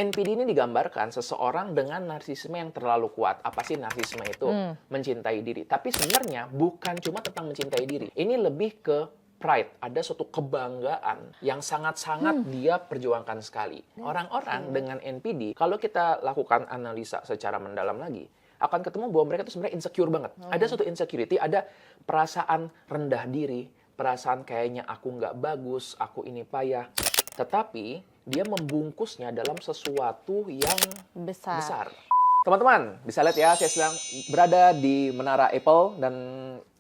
NPD ini digambarkan seseorang dengan narsisme yang terlalu kuat. Apa sih narsisme itu? Mencintai diri. Tapi sebenarnya bukan cuma tentang mencintai diri. Ini lebih ke pride. Ada suatu kebanggaan yang sangat-sangat dia perjuangkan sekali. Orang-orang dengan NPD, kalau kita lakukan analisa secara mendalam lagi, akan ketemu bahwa mereka itu sebenarnya insecure banget. Ada suatu insecurity, ada perasaan rendah diri, perasaan kayaknya aku nggak bagus, aku ini payah. Tetapi dia membungkusnya dalam sesuatu yang besar. Teman-teman, bisa lihat ya, saya sedang berada di Menara Apple dan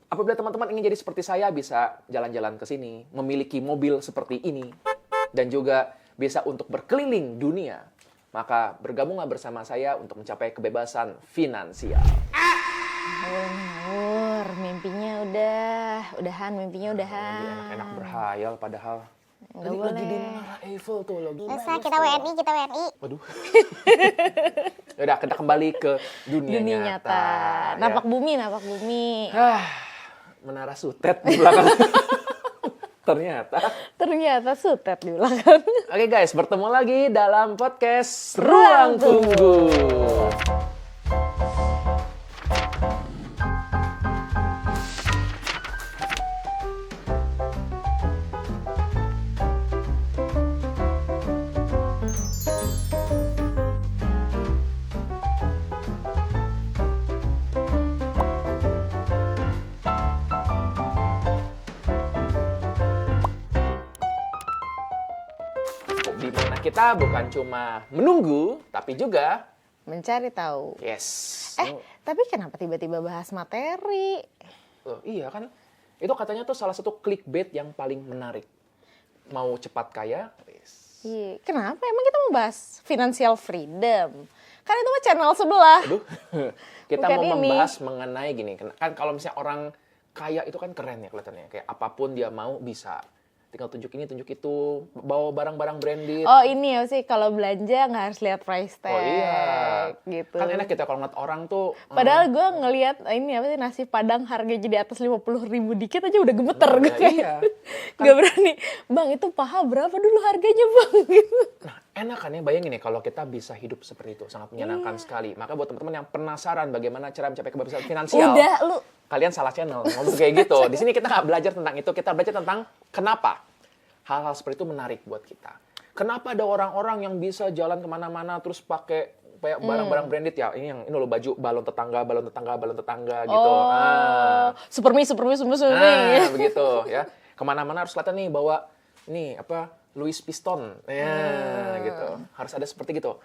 apabila teman-teman ingin jadi seperti saya, bisa jalan-jalan ke sini, memiliki mobil seperti ini, dan juga bisa untuk berkeliling dunia, maka bergabunglah bersama saya untuk mencapai kebebasan finansial. Ngawur, mimpinya udahan. Lagi enak-enak berhayal padahal. Nggak Lagi boleh. di Menara Eiffel tuh lagi. Bisa, kita WNI. Waduh. Udah, kita kembali ke dunia nyata. Ya. Napak bumi. Menara Sutet di belakang. Ternyata Sutet di belakang. Oke guys, bertemu lagi dalam podcast Ruang Tunggu. Di mana kita bukan cuma menunggu, tapi juga Mencari tahu. yes. Tapi kenapa tiba-tiba bahas materi? Oh, iya kan, itu katanya tuh salah satu clickbait yang paling menarik. Mau cepat kaya, yes. Iya, kenapa? Emang kita mau bahas financial freedom? Kan itu mah channel sebelah. Aduh, kita Bukan mau ini. membahas mengenai gini, kan kalau misalnya orang kaya itu kan keren ya kelihatannya, kayak apapun dia mau bisa. Tinggal tunjuk ini, tunjuk itu, bawa barang-barang branded. Oh ini ya sih, kalau belanja nggak harus lihat price tag. Oh iya, Gitu. kan enak kita kalau ngeliat orang tuh. Padahal gue ngelihat ini apa sih, nasi padang harga jadi atas 50.000 dikit aja udah gemeter Nah, gue kayak. iya. Gak berani. Bang itu paha berapa dulu harganya bang? Gitu. Nah, enak kan ya, bayangin nih kalau kita bisa hidup seperti itu, sangat menyenangkan sekali. Maka buat teman-teman yang penasaran bagaimana cara mencapai kebebasan finansial, Udah lu. kalian salah channel ngomong kayak gitu. Di sini kita nggak belajar tentang itu, kita belajar tentang kenapa hal-hal seperti itu menarik buat kita. Kenapa ada orang-orang yang bisa jalan kemana-mana terus pakai kayak barang-barang branded ya? Ini lo baju balon tetangga gitu. Oh, supermi. Begitu ya. Kemana-mana harus kelihatan nih bawa nih apa Louis Piston, ya gitu. Harus ada seperti gitu.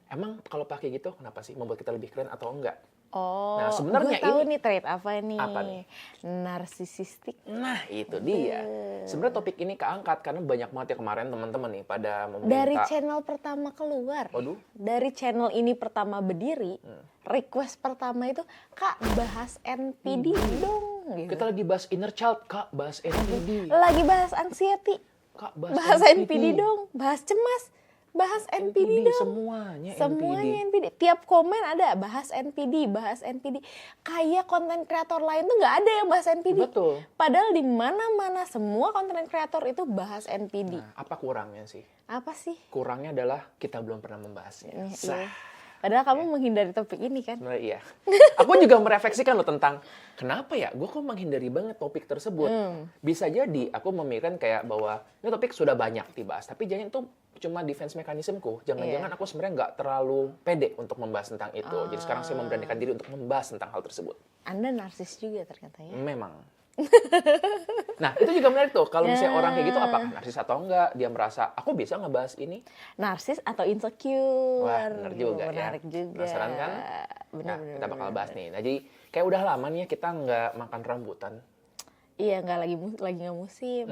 Emang kalau pakai gitu kenapa sih membuat kita lebih keren atau enggak? Oh, Nah, sebenarnya gue tahu ini- nih trait apa nih? Apa nih? Narsisistik. Nah, itu dia. Sebenarnya topik ini keangkat karena banyak banget ya kemarin teman-teman nih pada meminta. Dari channel pertama keluar. Waduh. Dari channel ini pertama berdiri, request pertama itu, Kak bahas NPD dong. Gitu. Kita lagi bahas inner child, Kak, bahas NPD. Lagi bahas anxiety, Kak, bahas NPD dong. Bahas cemas, bahas NPD dong. Semuanya NPD. Tiap komen ada bahas NPD. Kayak konten kreator lain tuh nggak ada yang bahas NPD. Betul. Padahal di mana-mana semua konten kreator itu bahas NPD. Nah, apa kurangnya sih? Apa sih? Kurangnya adalah kita belum pernah membahasnya. Iya. Padahal kamu menghindari topik ini kan? Sebenarnya iya. Aku juga merefleksikan loh tentang kenapa ya gue kok menghindari banget topik tersebut. Bisa jadi aku memikirkan kayak bahwa ini topik sudah banyak dibahas, tapi jangan itu cuma defense mekanismeku. Jangan-jangan aku sebenarnya nggak terlalu pede untuk membahas tentang itu. Jadi sekarang saya memberanikan diri untuk membahas tentang hal tersebut. Anda narsis juga ternyata ya? Memang. Nah, itu juga menarik tuh. Kalau misalnya orang kayak gitu, apakah narsis atau enggak? Dia merasa, aku bisa ngebahas ini? Narsis atau insecure? Wah, bener juga ya. Menarik juga. Penasaran kan? Benar. Nah, kita bakal bahas nih. Nah, jadi kayak udah lama nih ya kita nggak makan rambutan. Iya, lagi nggak musim.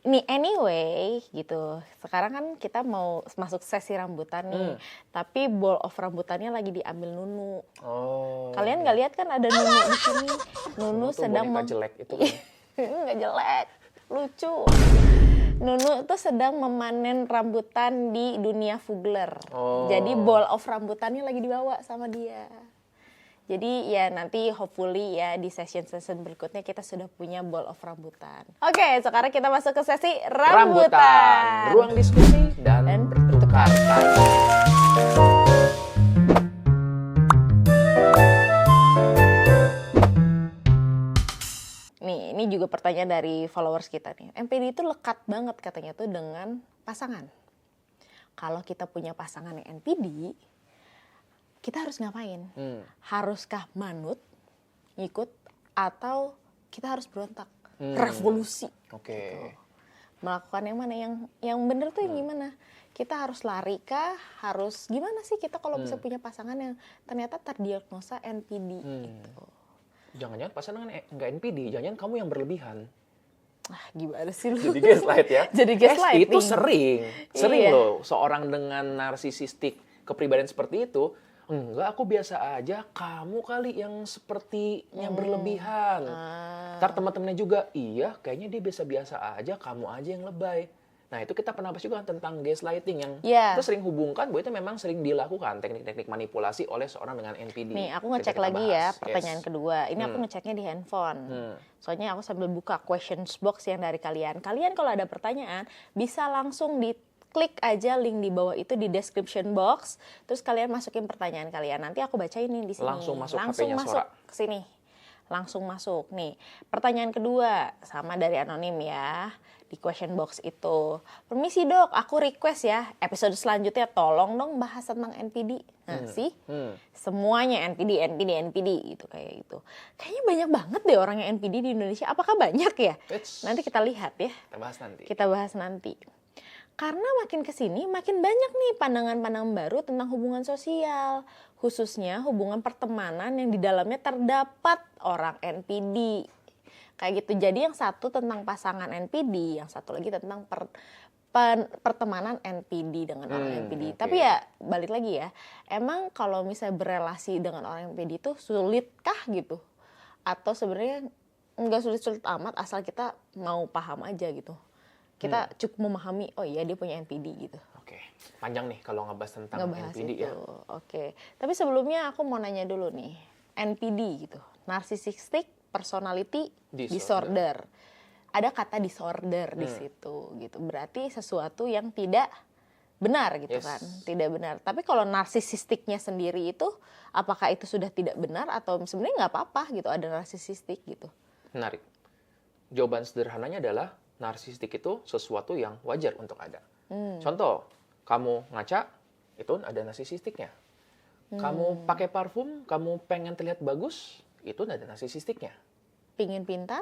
Ini anyway gitu. Sekarang kan kita mau masuk sesi rambutan nih. Tapi bowl of rambutannya lagi diambil Nunu. Oh. Kalian nggak lihat kan ada Nunu di sini? Nunu Itu sedang boneka jelek itu kan. nggak jelek, lucu. Nunu tuh sedang memanen rambutan di dunia Fugler. Oh. Jadi bowl of rambutannya lagi dibawa sama dia. Jadi ya nanti hopefully ya di session-session berikutnya kita sudah punya bowl of rambutan. Oke, sekarang kita masuk ke sesi rambutan. Ruang diskusi dan bertukar kata. juga pertanyaan dari followers kita nih. NPD itu lekat banget katanya tuh dengan pasangan. Kalau kita punya pasangan yang NPD, kita harus ngapain? Haruskah manut, ngikut, atau kita harus berontak, revolusi? Gitu. Melakukan yang mana? Yang bener tuh yang gimana? Kita harus lari kah? Harus gimana sih kita kalau bisa punya pasangan yang ternyata terdiagnosa NPD gitu? Jangan-jangan pasangan nggak NPD, jangan-jangan kamu yang berlebihan. Gimana sih lu? Jadi gaslight ya. Jadi gaslighting. Itu sering Iya. loh seorang dengan narsisistik kepribadian seperti itu. Enggak, aku biasa aja. Kamu kali yang sepertinya berlebihan. Ntar teman-temannya juga, iya kayaknya dia biasa-biasa aja, kamu aja yang lebay. Nah itu kita pernah bahas juga tentang gaslighting yang kita sering hubungkan bahwa itu memang sering dilakukan teknik-teknik manipulasi oleh seorang dengan NPD. Nih aku ngecek lagi ya pertanyaan kedua. Ini aku ngeceknya di handphone. Soalnya aku sambil buka questions box yang dari kalian. Kalian kalau ada pertanyaan bisa langsung klik aja link di bawah itu di description box. Terus kalian masukin pertanyaan kalian. Nanti aku bacain nih di sini. Langsung masuk HP-nya Sora. Ke sini. Langsung masuk. Nih, pertanyaan kedua sama dari anonim ya. Di question box itu. Permisi dok, aku request ya episode selanjutnya tolong dong bahas tentang NPD. Nah semuanya NPD gitu kayak gitu. Kayaknya banyak banget deh orang yang NPD di Indonesia. Apakah banyak ya? Nanti kita lihat ya. Kita bahas nanti. Karena makin kesini makin banyak nih pandangan-pandangan baru tentang hubungan sosial. Khususnya hubungan pertemanan yang di dalamnya terdapat orang NPD. Kayak gitu. Jadi yang satu tentang pasangan NPD, yang satu lagi tentang pertemanan NPD dengan orang NPD. Tapi ya balik lagi ya, emang kalau misalnya berelasi dengan orang NPD itu sulitkah gitu? Atau sebenarnya nggak sulit-sulit amat asal kita mau paham aja gitu. Kita cukup memahami, oh iya dia punya NPD gitu. Oke, panjang nih kalau ngebahas tentang NPD itu. ya. Oke, tapi sebelumnya aku mau nanya dulu nih, NPD gitu, Narcissistic Personality Disorder. Ada kata disorder di situ gitu. Berarti sesuatu yang tidak benar gitu kan. Tidak benar. Tapi kalau narsisistiknya sendiri itu apakah itu sudah tidak benar atau sebenarnya nggak apa-apa gitu ada narsisistik gitu. Menarik. Jawaban sederhananya adalah narsisistik itu sesuatu yang wajar untuk ada. Contoh, kamu ngaca itu ada narsisistiknya. Kamu pakai parfum, kamu pengen terlihat bagus, itu ada narsisistiknya. Pingin pintar?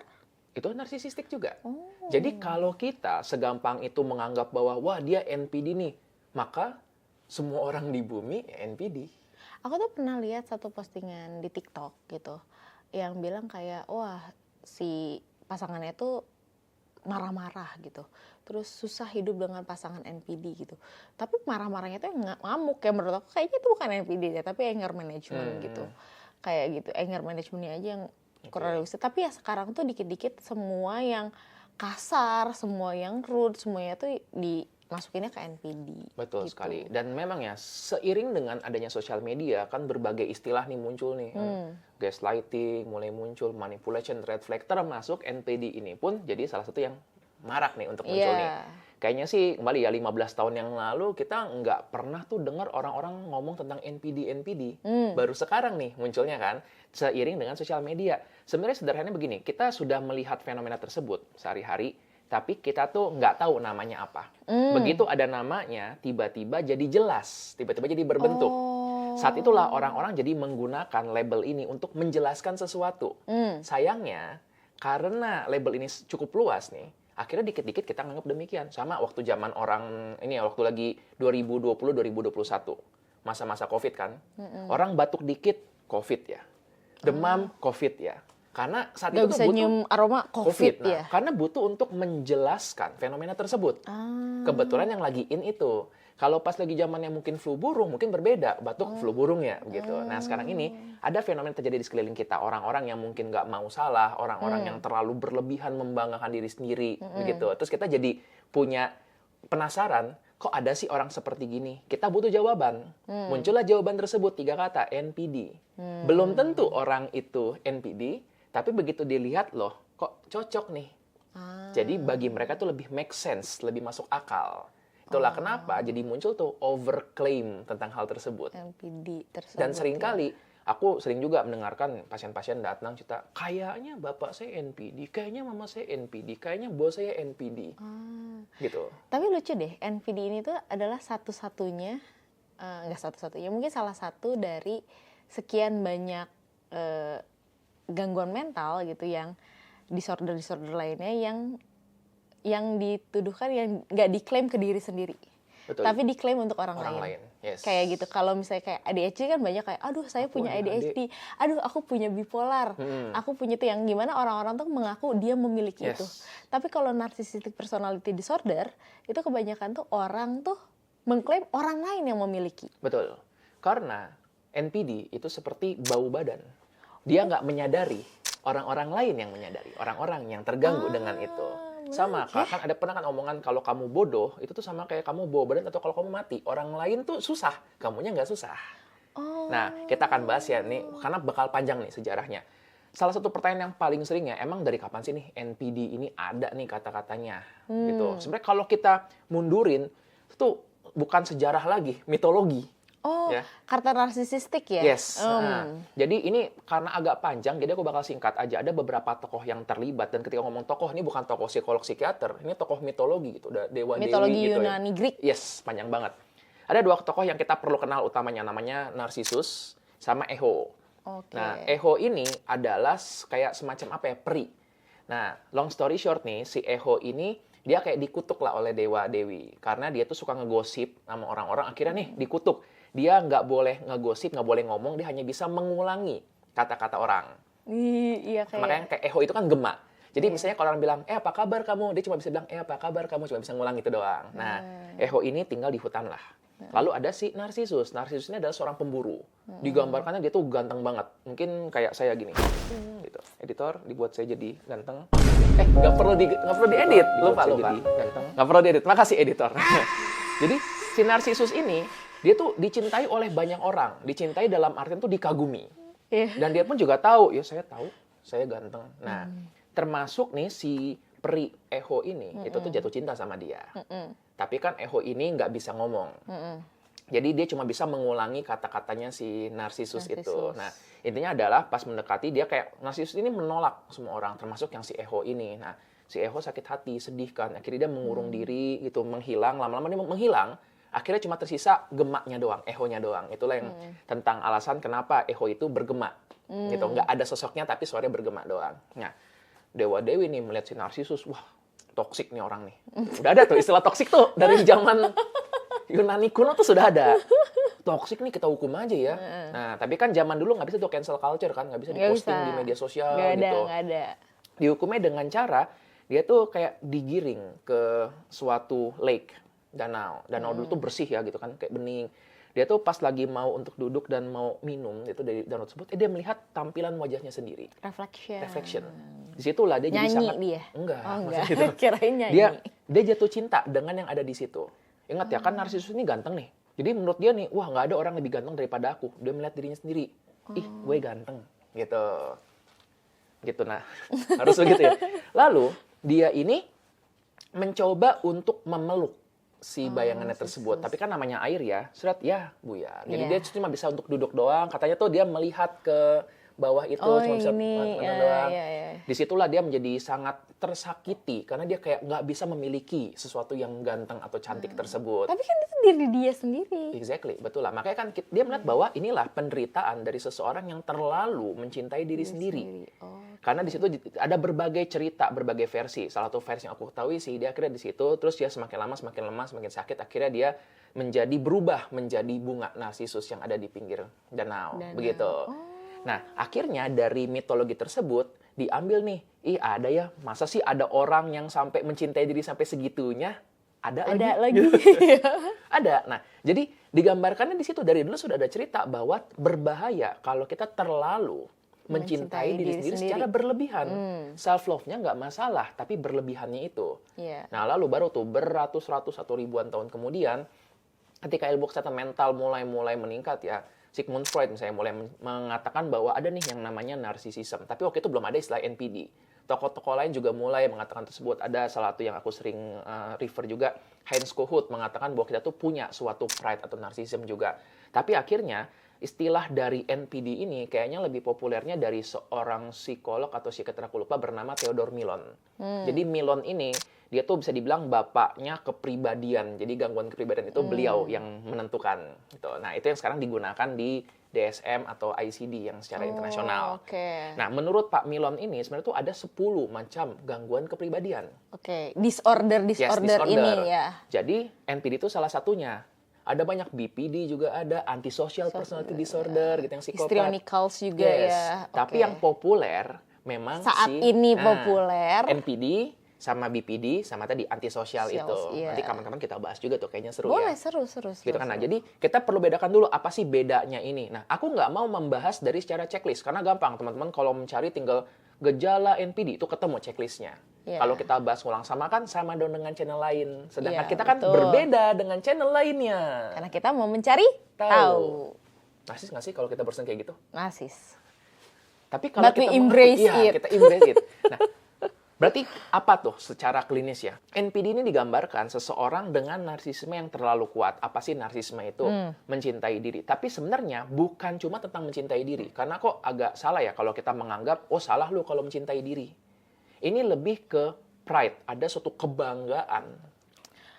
Itu narsisistik juga. Jadi kalau kita segampang itu menganggap bahwa wah dia NPD nih, maka semua orang di bumi ya NPD. Aku tuh pernah lihat satu postingan di TikTok gitu, yang bilang kayak wah si pasangannya tuh marah-marah gitu, terus susah hidup dengan pasangan NPD gitu. Tapi marah-marahnya tuh ngamuk ya, menurut aku kayaknya itu bukan NPD ya, tapi anger management gitu. Kayak gitu, anger managementnya aja yang kurang realistis. Tapi ya sekarang tuh dikit-dikit semua yang kasar, semua yang rude, semuanya tuh dimasukinnya ke NPD. Betul gitu. sekali. Dan memang ya seiring dengan adanya sosial media kan berbagai istilah nih muncul nih. Gaslighting mulai muncul, manipulation, red flag, termasuk NPD ini pun jadi salah satu yang marak nih untuk muncul nih. Kayaknya sih kembali ya 15 tahun yang lalu kita nggak pernah tuh dengar orang-orang ngomong tentang NPD. Baru sekarang nih munculnya kan, seiring dengan sosial media. Sebenarnya sederhananya begini, kita sudah melihat fenomena tersebut sehari-hari, tapi kita tuh nggak tahu namanya apa. Begitu ada namanya, tiba-tiba jadi jelas, tiba-tiba jadi berbentuk. Saat itulah orang-orang jadi menggunakan label ini untuk menjelaskan sesuatu. Sayangnya, karena label ini cukup luas nih, akhirnya dikit-dikit kita nganggap demikian. Sama waktu zaman orang, ini ya waktu lagi 2020-2021, masa-masa COVID kan. Orang batuk dikit, COVID ya. Demam, COVID ya. Karena saat itu bisa butuh nyium aroma COVID Nah, ya. karena butuh untuk menjelaskan fenomena tersebut. Kebetulan yang lagi in itu. Kalau pas lagi zamannya mungkin flu burung, mungkin berbeda. Batuk flu burung ya, begitu. Nah, sekarang ini ada fenomena terjadi di sekeliling kita. Orang-orang yang mungkin nggak mau salah, orang-orang yang terlalu berlebihan membanggakan diri sendiri, begitu. Terus kita jadi punya penasaran, kok ada sih orang seperti gini? Kita butuh jawaban. Muncullah jawaban tersebut, 3 kata, NPD. Belum tentu orang itu NPD, tapi begitu dilihat, loh, kok cocok nih. Jadi bagi mereka tuh lebih make sense, lebih masuk akal. Itulah kenapa jadi muncul tuh overclaim tentang hal tersebut. NPD tersebut. Dan seringkali Aku sering juga mendengarkan pasien-pasien datang cerita, kayaknya bapak saya NPD, kayaknya mama saya NPD, kayaknya bos saya NPD. Gitu. Tapi lucu deh, NPD ini tuh adalah satu-satunya, nggak satu-satunya, mungkin salah satu dari sekian banyak gangguan mental gitu yang disorder lainnya yang dituduhkan yang nggak diklaim ke diri sendiri. Betul. Tapi diklaim untuk orang Orang lain. lain, yes. Kayak gitu. Kalau misalnya kayak ADHD kan banyak kayak, aduh saya Aku punya ada ADHD, aduh aku punya bipolar, aku punya itu, yang gimana orang-orang tuh mengaku dia memiliki Yes. itu. Tapi kalau narcissistic personality disorder, itu kebanyakan tuh orang tuh mengklaim orang lain yang memiliki. Betul. Karena NPD itu seperti bau badan. Dia nggak menyadari, orang-orang lain yang menyadari, orang-orang yang terganggu dengan itu. Sama, kan pernah kan omongan kalau kamu bodoh, itu tuh sama kayak kamu bawa badan atau kalau kamu mati. Orang lain tuh susah, kamunya nggak susah. Nah, kita akan bahas ya nih, karena bakal panjang nih sejarahnya. Salah satu pertanyaan yang paling sering ya, emang dari kapan sih nih NPD ini ada nih kata-katanya? Gitu. Sebenarnya kalau kita mundurin, itu bukan sejarah lagi, mitologi. Oh, Ya. karena narsisistik ya? Yes. Nah, jadi ini karena agak panjang, jadi aku bakal singkat aja. Ada beberapa tokoh yang terlibat, dan ketika ngomong tokoh, ini bukan tokoh psikolog psikiater, ini tokoh mitologi gitu, dewa dewi Mitologi gitu. Yunani Greek. Yes, panjang banget. Ada dua tokoh yang kita perlu kenal utamanya, namanya Narcissus sama Eho. Oke. Nah, Eho ini adalah kayak semacam apa ya, peri. Nah, long story short nih, si Eho ini dia kayak dikutuk lah oleh dewa dewi karena dia tuh suka ngegosip sama orang-orang. Akhirnya nih dikutuk. Dia nggak boleh ngegosip, nggak boleh ngomong, dia hanya bisa mengulangi kata-kata orang. Iya kayak. Makanya kayak Eho itu kan gema. Jadi misalnya kalau orang bilang, apa kabar kamu? Dia cuma bisa bilang, apa kabar kamu? Cuma bisa ngulang itu doang. Nah, Eho ini tinggal di hutan lah. Lalu ada si Narcissus. Narcissus ini adalah seorang pemburu. Digambarkannya dia tuh ganteng banget. Mungkin kayak saya gini. Gitu. Editor, dibuat saya jadi ganteng. Nggak perlu diedit. Lupa. Nggak perlu diedit. Makasih, editor. Jadi, si Narcissus ini, dia tuh dicintai oleh banyak orang. Dicintai dalam artian tuh dikagumi. Dan dia pun juga tahu, ya saya tahu, saya ganteng. Nah, termasuk nih si peri Eho ini, itu tuh jatuh cinta sama dia. Tapi kan Eho ini nggak bisa ngomong. Jadi dia cuma bisa mengulangi kata-katanya si Narcissus itu. Nah, intinya adalah pas mendekati, dia kayak, Narcissus ini menolak semua orang, termasuk yang si Eho ini. Nah, si Eho sakit hati, sedih kan. Akhirnya dia mengurung diri, gitu, menghilang. Lama-lama dia menghilang. Akhirnya cuma tersisa gemaknya doang, Eho-nya doang. Itulah yang tentang alasan kenapa Eho itu bergema. Gitu. Nggak ada sosoknya, tapi suaranya bergema doang. Nah, Dewa Dewi nih melihat si Narcissus, wah, toksik nih orang nih. Udah ada tuh istilah toksik tuh dari zaman Yunani kuno tuh sudah ada. Toksik nih kita hukum aja ya. Nah, tapi kan zaman dulu nggak bisa tuh cancel culture kan, nggak bisa diposting di media sosial gitu. Nggak ada. Dihukumnya dengan cara dia tuh kayak digiring ke suatu lake. Danau dulu tuh bersih ya gitu kan, kayak bening. Dia tuh pas lagi mau untuk duduk dan mau minum itu dari danau tersebut, dia melihat tampilan wajahnya sendiri. Reflection. Disitulah dia jadi sangat dia? Enggak. Gitu. Kirain nyanyi. Dia jatuh cinta dengan yang ada di situ. Ingat ya kan Narcissus ini ganteng nih. Jadi menurut dia nih, wah nggak ada orang lebih ganteng daripada aku. Dia melihat dirinya sendiri. Ih, gue ganteng. Gitu nah. Harus begitu ya. Lalu dia ini mencoba untuk memeluk si bayangannya tersebut. Tapi kan namanya air ya, surat ya buyar. Jadi dia cuma bisa untuk duduk doang. Katanya tuh dia melihat ke bawah itu, cuma bisa doang. Disitulah dia menjadi sangat tersakiti, karena dia kayak nggak bisa memiliki sesuatu yang ganteng atau cantik tersebut. Tapi kan itu diri dia sendiri. Exactly, betul lah. Makanya kan dia melihat bahwa inilah penderitaan dari seseorang yang terlalu mencintai diri sendiri. Karena di situ ada berbagai cerita, berbagai versi. Salah satu versi yang aku ketahui sih, dia akhirnya di situ, terus dia semakin lama, semakin lemah, semakin sakit, akhirnya dia berubah menjadi bunga Narcissus yang ada di pinggir danau. Begitu. Nah, akhirnya dari mitologi tersebut diambil nih, ada ya, masa sih ada orang yang sampai mencintai diri sampai segitunya? Ada lagi. Ada. Nah, jadi digambarkannya di situ dari dulu sudah ada cerita bahwa berbahaya kalau kita terlalu mencintai diri sendiri secara berlebihan. Self love-nya nggak masalah, tapi berlebihannya itu. Nah, lalu baru tuh beratus-ratus atau ribuan tahun kemudian, ketika ilmu kesehatan mental mulai meningkat ya, Sigmund Freud misalnya mulai mengatakan bahwa ada nih yang namanya narcissism. Tapi waktu itu belum ada istilah NPD. Tokoh-tokoh lain juga mulai mengatakan tersebut. Ada salah satu yang aku sering refer juga, Heinz Kohut mengatakan bahwa kita tuh punya suatu pride atau narcissism juga. Tapi akhirnya istilah dari NPD ini kayaknya lebih populernya dari seorang psikolog atau psikiater, aku lupa, bernama Theodore Millon. Jadi Millon ini, dia tuh bisa dibilang bapaknya kepribadian. Jadi gangguan kepribadian itu beliau yang menentukan. Gitu. Nah, itu yang sekarang digunakan di DSM atau ICD yang secara internasional. Nah, menurut Pak Millon ini sebenarnya tuh ada 10 macam gangguan kepribadian. Disorder Yes, ini ya. Jadi NPD itu salah satunya. Ada banyak BPD juga ada, antisocial personality disorder gitu yang psikopat. Histrionicals juga ya. Tapi yang populer memang saat ini populer NPD sama BPD sama tadi antisosial itu. Iya. Nanti kapan-kapan kita bahas juga tuh, kayaknya seru Boleh, ya. seru. Gitu kan. Nah, jadi kita perlu bedakan dulu apa sih bedanya ini. Nah, aku nggak mau membahas dari secara checklist karena gampang teman-teman kalau mencari tinggal gejala NPD itu ketemu checklistnya. Kalau kita bahas ulang sama dong dengan channel lain. Sedangkan kita kan berbeda dengan channel lainnya. Karena kita mau mencari tahu. Nasis nggak sih kalau kita bersen kayak gitu? Nasis. Tapi kalau But we embrace it. kita embrace it. Nah, berarti apa tuh secara klinis ya? NPD ini digambarkan seseorang dengan narsisme yang terlalu kuat. Apa sih narsisme itu? Mencintai diri. Tapi sebenarnya bukan cuma tentang mencintai diri. Karena kok agak salah ya kalau kita menganggap, oh salah lu kalau mencintai diri. Ini lebih ke pride. Ada suatu kebanggaan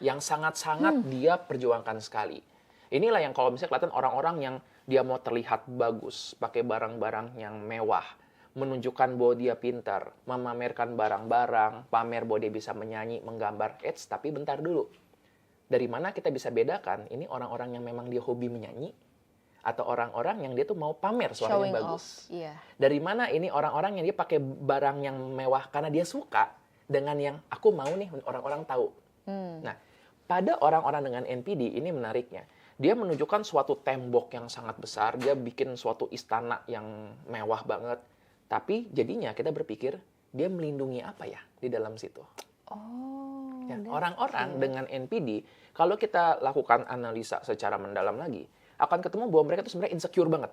yang sangat-sangat dia perjuangkan sekali. Inilah yang kalau misalnya kelihatan orang-orang yang dia mau terlihat bagus, pakai barang-barang yang mewah, menunjukkan bahwa dia pintar, memamerkan barang-barang, pamer bahwa dia bisa menyanyi, menggambar. Tapi bentar dulu. Dari mana kita bisa bedakan ini orang-orang yang memang dia hobi menyanyi atau orang-orang yang dia tuh mau pamer suaranya bagus. Dari mana ini orang-orang yang dia pakai barang yang mewah karena dia suka dengan yang aku mau nih orang-orang tahu. Nah, pada orang-orang dengan NPD ini menariknya. Dia menunjukkan suatu tembok yang sangat besar, dia bikin suatu istana yang mewah banget. Tapi jadinya kita berpikir, dia melindungi apa ya di dalam situ? Orang-orang dengan NPD, kalau kita lakukan analisa secara mendalam lagi, akan ketemu bahwa mereka itu sebenarnya insecure banget.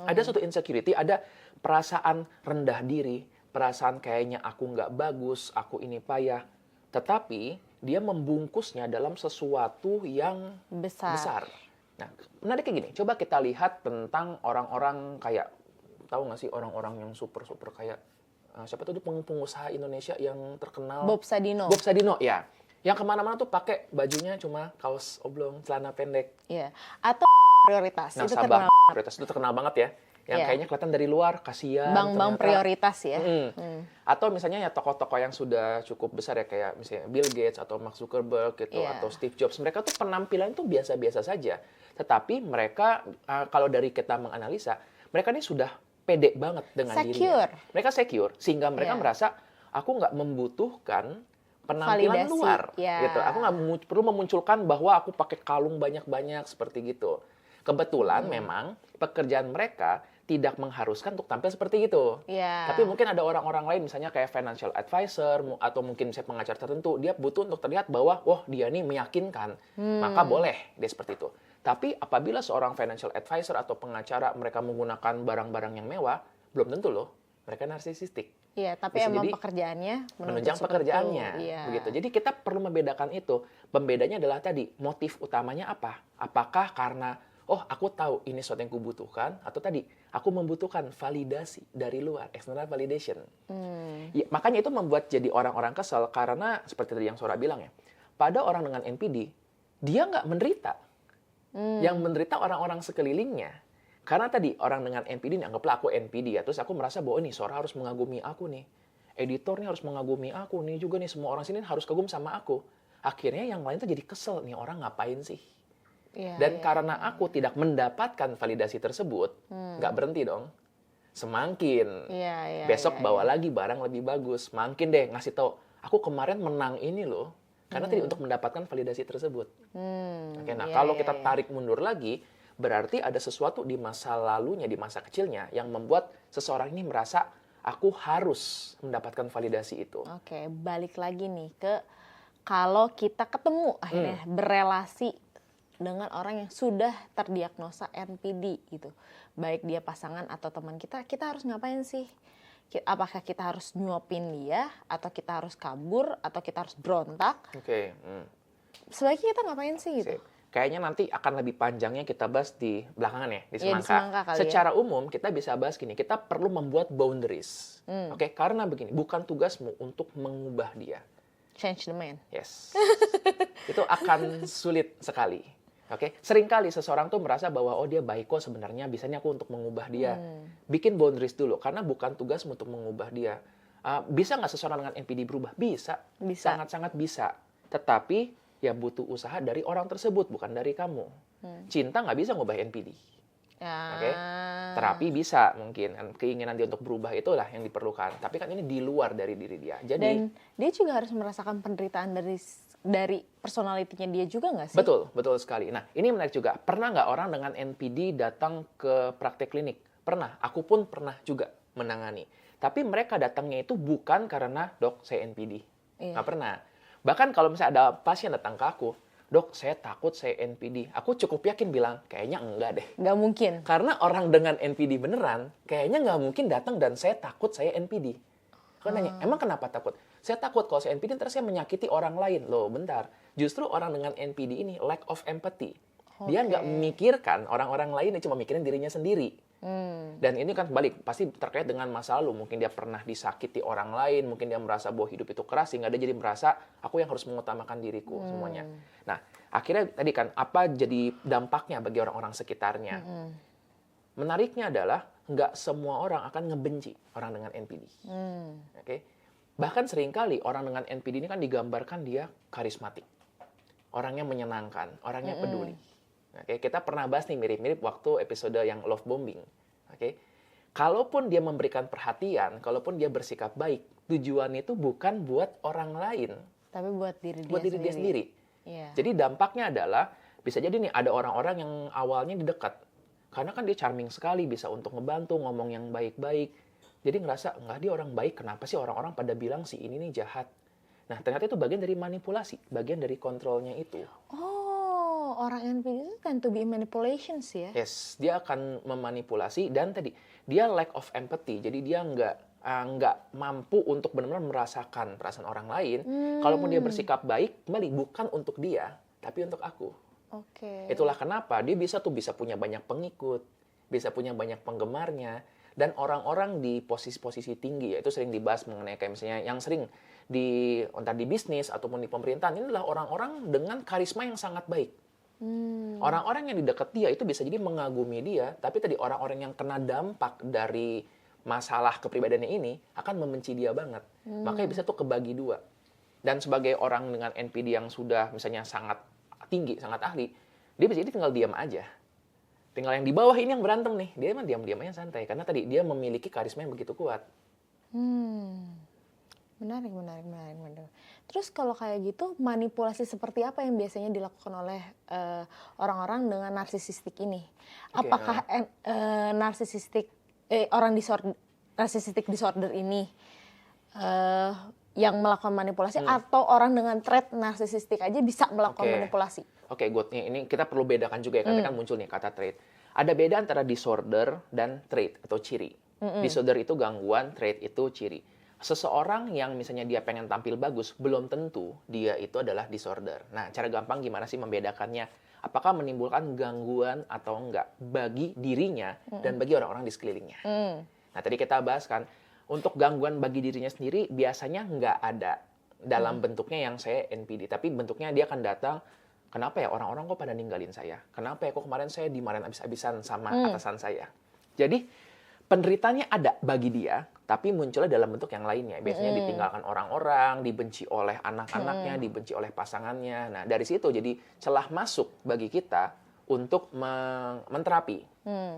Ada suatu insecurity, ada perasaan rendah diri, perasaan kayaknya aku nggak bagus, aku ini payah. Tetapi dia membungkusnya dalam sesuatu yang besar. Nah, menarik kayak gini. Coba kita lihat tentang orang-orang kayak, tahu nggak sih orang-orang yang super kayak siapa tuh pengusaha Indonesia yang terkenal? Bob Sadino. Bob Sadino, ya. Yang kemana-mana tuh pakai bajunya cuma kaos oblong, celana pendek. Iya. Atau prioritas. Nah, itu Sabah terkenal. Prioritas itu terkenal banget ya. Yang kayaknya kelihatan dari luar, kasihan. Bank-bank prioritas ya. Atau misalnya ya tokoh-tokoh yang sudah cukup besar ya, kayak misalnya Bill Gates atau Mark Zuckerberg gitu, atau Steve Jobs. Mereka tuh penampilan tuh biasa-biasa saja. Tetapi mereka, kalau dari kita menganalisa, mereka ini sudah pede banget dengan dirinya. Mereka secure, sehingga mereka merasa, aku nggak membutuhkan penampilan validasi, luar. Gitu. Aku nggak perlu memunculkan bahwa aku pakai kalung banyak-banyak seperti gitu. Kebetulan memang pekerjaan mereka tidak mengharuskan untuk tampil seperti itu. Tapi mungkin ada orang-orang lain, misalnya kayak financial advisor, atau mungkin misalnya pengacara tertentu, dia butuh untuk terlihat bahwa, wah dia ini meyakinkan, maka boleh dia seperti itu. Tapi apabila seorang financial advisor atau pengacara mereka menggunakan barang-barang yang mewah, belum tentu loh, mereka narsisistik. Iya, tapi bisa emang jadi pekerjaannya menunjang pekerjaannya. Begitu. Jadi kita perlu membedakan itu. Pembedanya adalah tadi, motif utamanya apa? Apakah karena aku tahu ini sesuatu yang kubutuhkan, atau tadi aku membutuhkan validasi dari luar, external validation. Ya, makanya itu membuat jadi orang-orang kesel karena seperti tadi yang Sora bilang ya, pada orang dengan NPD dia nggak menderita, yang menderita orang-orang sekelilingnya. Karena tadi orang dengan NPD, anggaplah aku NPD ya, terus aku merasa bahwa ini Sora harus mengagumi aku nih, editornya harus mengagumi aku nih, juga nih semua orang sini harus kagum sama aku. Akhirnya yang lain tuh jadi kesel, nih orang ngapain sih? Dan karena aku tidak mendapatkan validasi tersebut, nggak berhenti dong. Semakin besok bawa lagi barang lebih bagus, makin deh ngasih tahu, aku kemarin menang ini loh, karena tadi untuk mendapatkan validasi tersebut. Kalau kita tarik mundur lagi, berarti ada sesuatu di masa lalunya, di masa kecilnya, yang membuat seseorang ini merasa aku harus mendapatkan validasi itu. Balik lagi nih ke kalau kita ketemu akhirnya berelasi dengan orang yang sudah terdiagnosa NPD gitu, baik dia pasangan atau teman kita harus ngapain sih? Apakah kita harus nyuapin dia, atau kita harus kabur, atau kita harus berontak? Sebaiknya kita ngapain sih gitu? kayaknya nanti akan lebih panjangnya kita bahas di belakangan ya, di Iya, di semangka. semangka kali ya. Secara umum kita bisa bahas gini, kita perlu membuat boundaries. Oke, karena begini, bukan tugasmu untuk mengubah dia. Change the man. Yes. Itu akan sulit sekali. Oke, seringkali seseorang tuh merasa bahwa oh dia baik kok sebenarnya, bisanya aku untuk mengubah dia. Bikin boundaries dulu, karena bukan tugasmu untuk mengubah dia. Bisa nggak seseorang dengan NPD berubah? Bisa. Bisa. Sangat-sangat bisa. Tetapi ya butuh usaha dari orang tersebut, bukan dari kamu. Cinta nggak bisa ngubah NPD. Ya. Oke, terapi bisa mungkin. Keinginan dia untuk berubah itulah yang diperlukan. Tapi kan ini di luar dari diri dia. Jadi Dan dia juga harus merasakan penderitaan dari personalitinya dia juga nggak sih? betul sekali. Nah, ini menarik juga. Pernah nggak orang dengan NPD datang ke praktek klinik? Pernah. Aku pun pernah juga menangani. Tapi mereka datangnya itu bukan karena, dok, saya NPD. Iya. Nggak pernah. Bahkan kalau misalnya ada pasien datang ke aku, dok, saya takut saya NPD. Aku cukup yakin bilang, kayaknya enggak deh. Nggak mungkin. Karena orang dengan NPD beneran, kayaknya nggak mungkin datang dan saya takut saya NPD. Aku nanya, emang kenapa takut? Saya takut kalau saya NPD, ntar saya menyakiti orang lain. Loh, bentar. Justru orang dengan NPD ini lack of empathy. Dia nggak memikirkan orang-orang lain, dia cuma mikirin dirinya sendiri. Dan ini kan balik, pasti terkait dengan masa lalu. Mungkin dia pernah disakiti orang lain, mungkin dia merasa bahwa hidup itu keras, sehingga dia jadi merasa, aku yang harus mengutamakan diriku semuanya. Nah, akhirnya tadi kan, apa jadi dampaknya bagi orang-orang sekitarnya? Menariknya adalah, nggak semua orang akan ngebenci orang dengan NPD. Oke? Bahkan seringkali orang dengan NPD ini kan digambarkan dia karismatik. Orangnya menyenangkan, orangnya peduli. Oke, kita pernah bahas nih mirip-mirip waktu episode yang love bombing. Oke, kalaupun dia memberikan perhatian, kalaupun dia bersikap baik, tujuannya itu bukan buat orang lain, Tapi buat diri dia sendiri. Iya. Jadi dampaknya adalah bisa jadi nih ada orang-orang yang awalnya didekat, karena kan dia charming sekali, bisa untuk ngebantu, ngomong yang baik-baik. Jadi ngerasa enggak, dia orang baik, kenapa sih orang-orang pada bilang si ini nih jahat? Nah, ternyata itu bagian dari manipulasi, bagian dari kontrolnya itu. Oh, orang NPD itu tend to be manipulations ya? Yes, dia akan memanipulasi dan tadi dia lack of empathy. Jadi dia nggak mampu untuk benar-benar merasakan perasaan orang lain. Kalaupun dia bersikap baik, kembali bukan untuk dia, tapi untuk aku. Oke. Itulah kenapa dia bisa punya banyak pengikut, bisa punya banyak penggemarnya, dan orang-orang di posisi-posisi tinggi, yaitu sering dibahas mengenai kayak misalnya yang sering entah di bisnis ataupun di pemerintahan, ini adalah orang-orang dengan karisma yang sangat baik. Orang-orang yang di dekat dia itu bisa jadi mengagumi dia, tapi tadi orang-orang yang kena dampak dari masalah kepribadiannya ini akan membenci dia banget. Makanya bisa tuh kebagi dua. Dan sebagai orang dengan NPD yang sudah misalnya sangat tinggi, sangat ahli, dia bisa jadi tinggal diam aja. Tinggal yang di bawah ini yang berantem nih, dia emang diam-diam aja santai. Karena tadi dia memiliki karisma yang begitu kuat. Menarik. Terus kalau kayak gitu, manipulasi seperti apa yang biasanya dilakukan oleh orang-orang dengan narsisistik ini? Oke, Apakah orang narcissistic disorder ini yang melakukan manipulasi, atau orang dengan trait narsisistik aja bisa melakukan manipulasi? Oke, good. Ini kita perlu bedakan juga ya, karena kan muncul nih kata trait. Ada beda antara disorder dan trait atau ciri. Disorder itu gangguan, trait itu ciri. Seseorang yang misalnya dia pengen tampil bagus, belum tentu dia itu adalah disorder. Nah, cara gampang gimana sih membedakannya? Apakah menimbulkan gangguan atau enggak bagi dirinya dan bagi orang-orang di sekelilingnya. Nah, tadi kita bahas kan, untuk gangguan bagi dirinya sendiri biasanya enggak ada dalam bentuknya yang saya NPD. Tapi bentuknya dia akan datang, kenapa ya orang-orang kok pada ninggalin saya? Kenapa ya kok kemarin saya dimarahin abis-abisan sama atasan saya? Jadi, penderitanya ada bagi dia, tapi munculnya dalam bentuk yang lainnya. Biasanya ditinggalkan orang-orang, dibenci oleh anak-anaknya, dibenci oleh pasangannya. Nah, dari situ jadi celah masuk bagi kita untuk menterapi.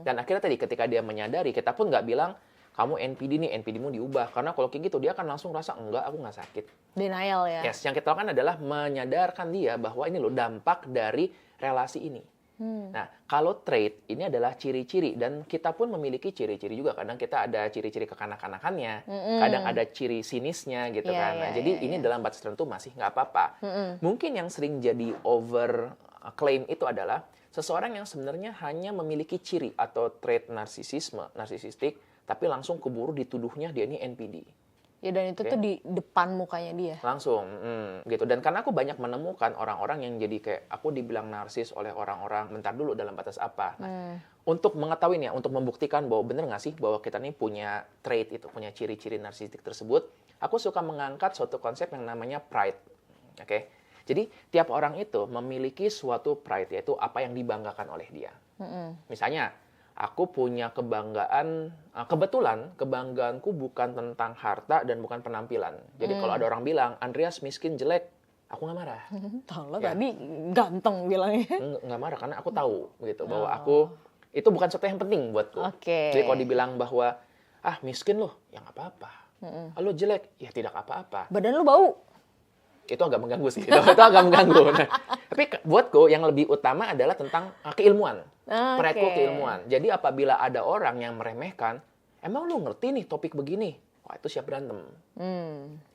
Dan akhirnya tadi ketika dia menyadari, kita pun nggak bilang, kamu NPD nih, NPD-mu diubah. Karena kalau kayak gitu, dia akan langsung rasa, enggak, aku nggak sakit. Denial ya? Yes, yang kita lakukan adalah menyadarkan dia bahwa ini loh dampak dari relasi ini. Nah, kalau trait ini adalah ciri-ciri, dan kita pun memiliki ciri-ciri juga. Kadang kita ada ciri-ciri kekanak-kanakannya, kadang ada ciri sinisnya gitu kan. Nah, jadi ini dalam batas tertentu masih nggak apa-apa. Mungkin yang sering jadi over claim itu adalah seseorang yang sebenarnya hanya memiliki ciri atau trait narsisistik, tapi langsung keburu dituduhnya dia ini NPD. Ya dan itu tuh di depan mukanya dia. Langsung, gitu. Dan karena aku banyak menemukan orang-orang yang jadi kayak aku dibilang narsis oleh orang-orang, bentar dulu dalam batas apa. Nah, untuk mengetahui nih, untuk membuktikan bahwa bener nggak sih bahwa kita nih punya trait itu, punya ciri-ciri narsistik tersebut, aku suka mengangkat suatu konsep yang namanya pride. Oke? Jadi tiap orang itu memiliki suatu pride, yaitu apa yang dibanggakan oleh dia. Misalnya, aku punya kebanggaan, kebetulan kebanggaanku bukan tentang harta dan bukan penampilan. Jadi kalau ada orang bilang, Andreas miskin, jelek, aku nggak marah. Tahu lo tadi ganteng bilangnya. Nggak marah, karena aku tahu gitu bahwa aku, itu bukan sesuatu yang penting buatku. Oke. Jadi kalau dibilang bahwa, miskin loh, ya nggak apa-apa. Lo jelek, ya tidak apa-apa. Badan lu bau. Itu agak mengganggu sih. Itu agak mengganggu. Nah, tapi buatku yang lebih utama adalah tentang keilmuan. Pride-ku keilmuan. Jadi apabila ada orang yang meremehkan, emang lu ngerti nih topik begini? Wah, itu siap berantem.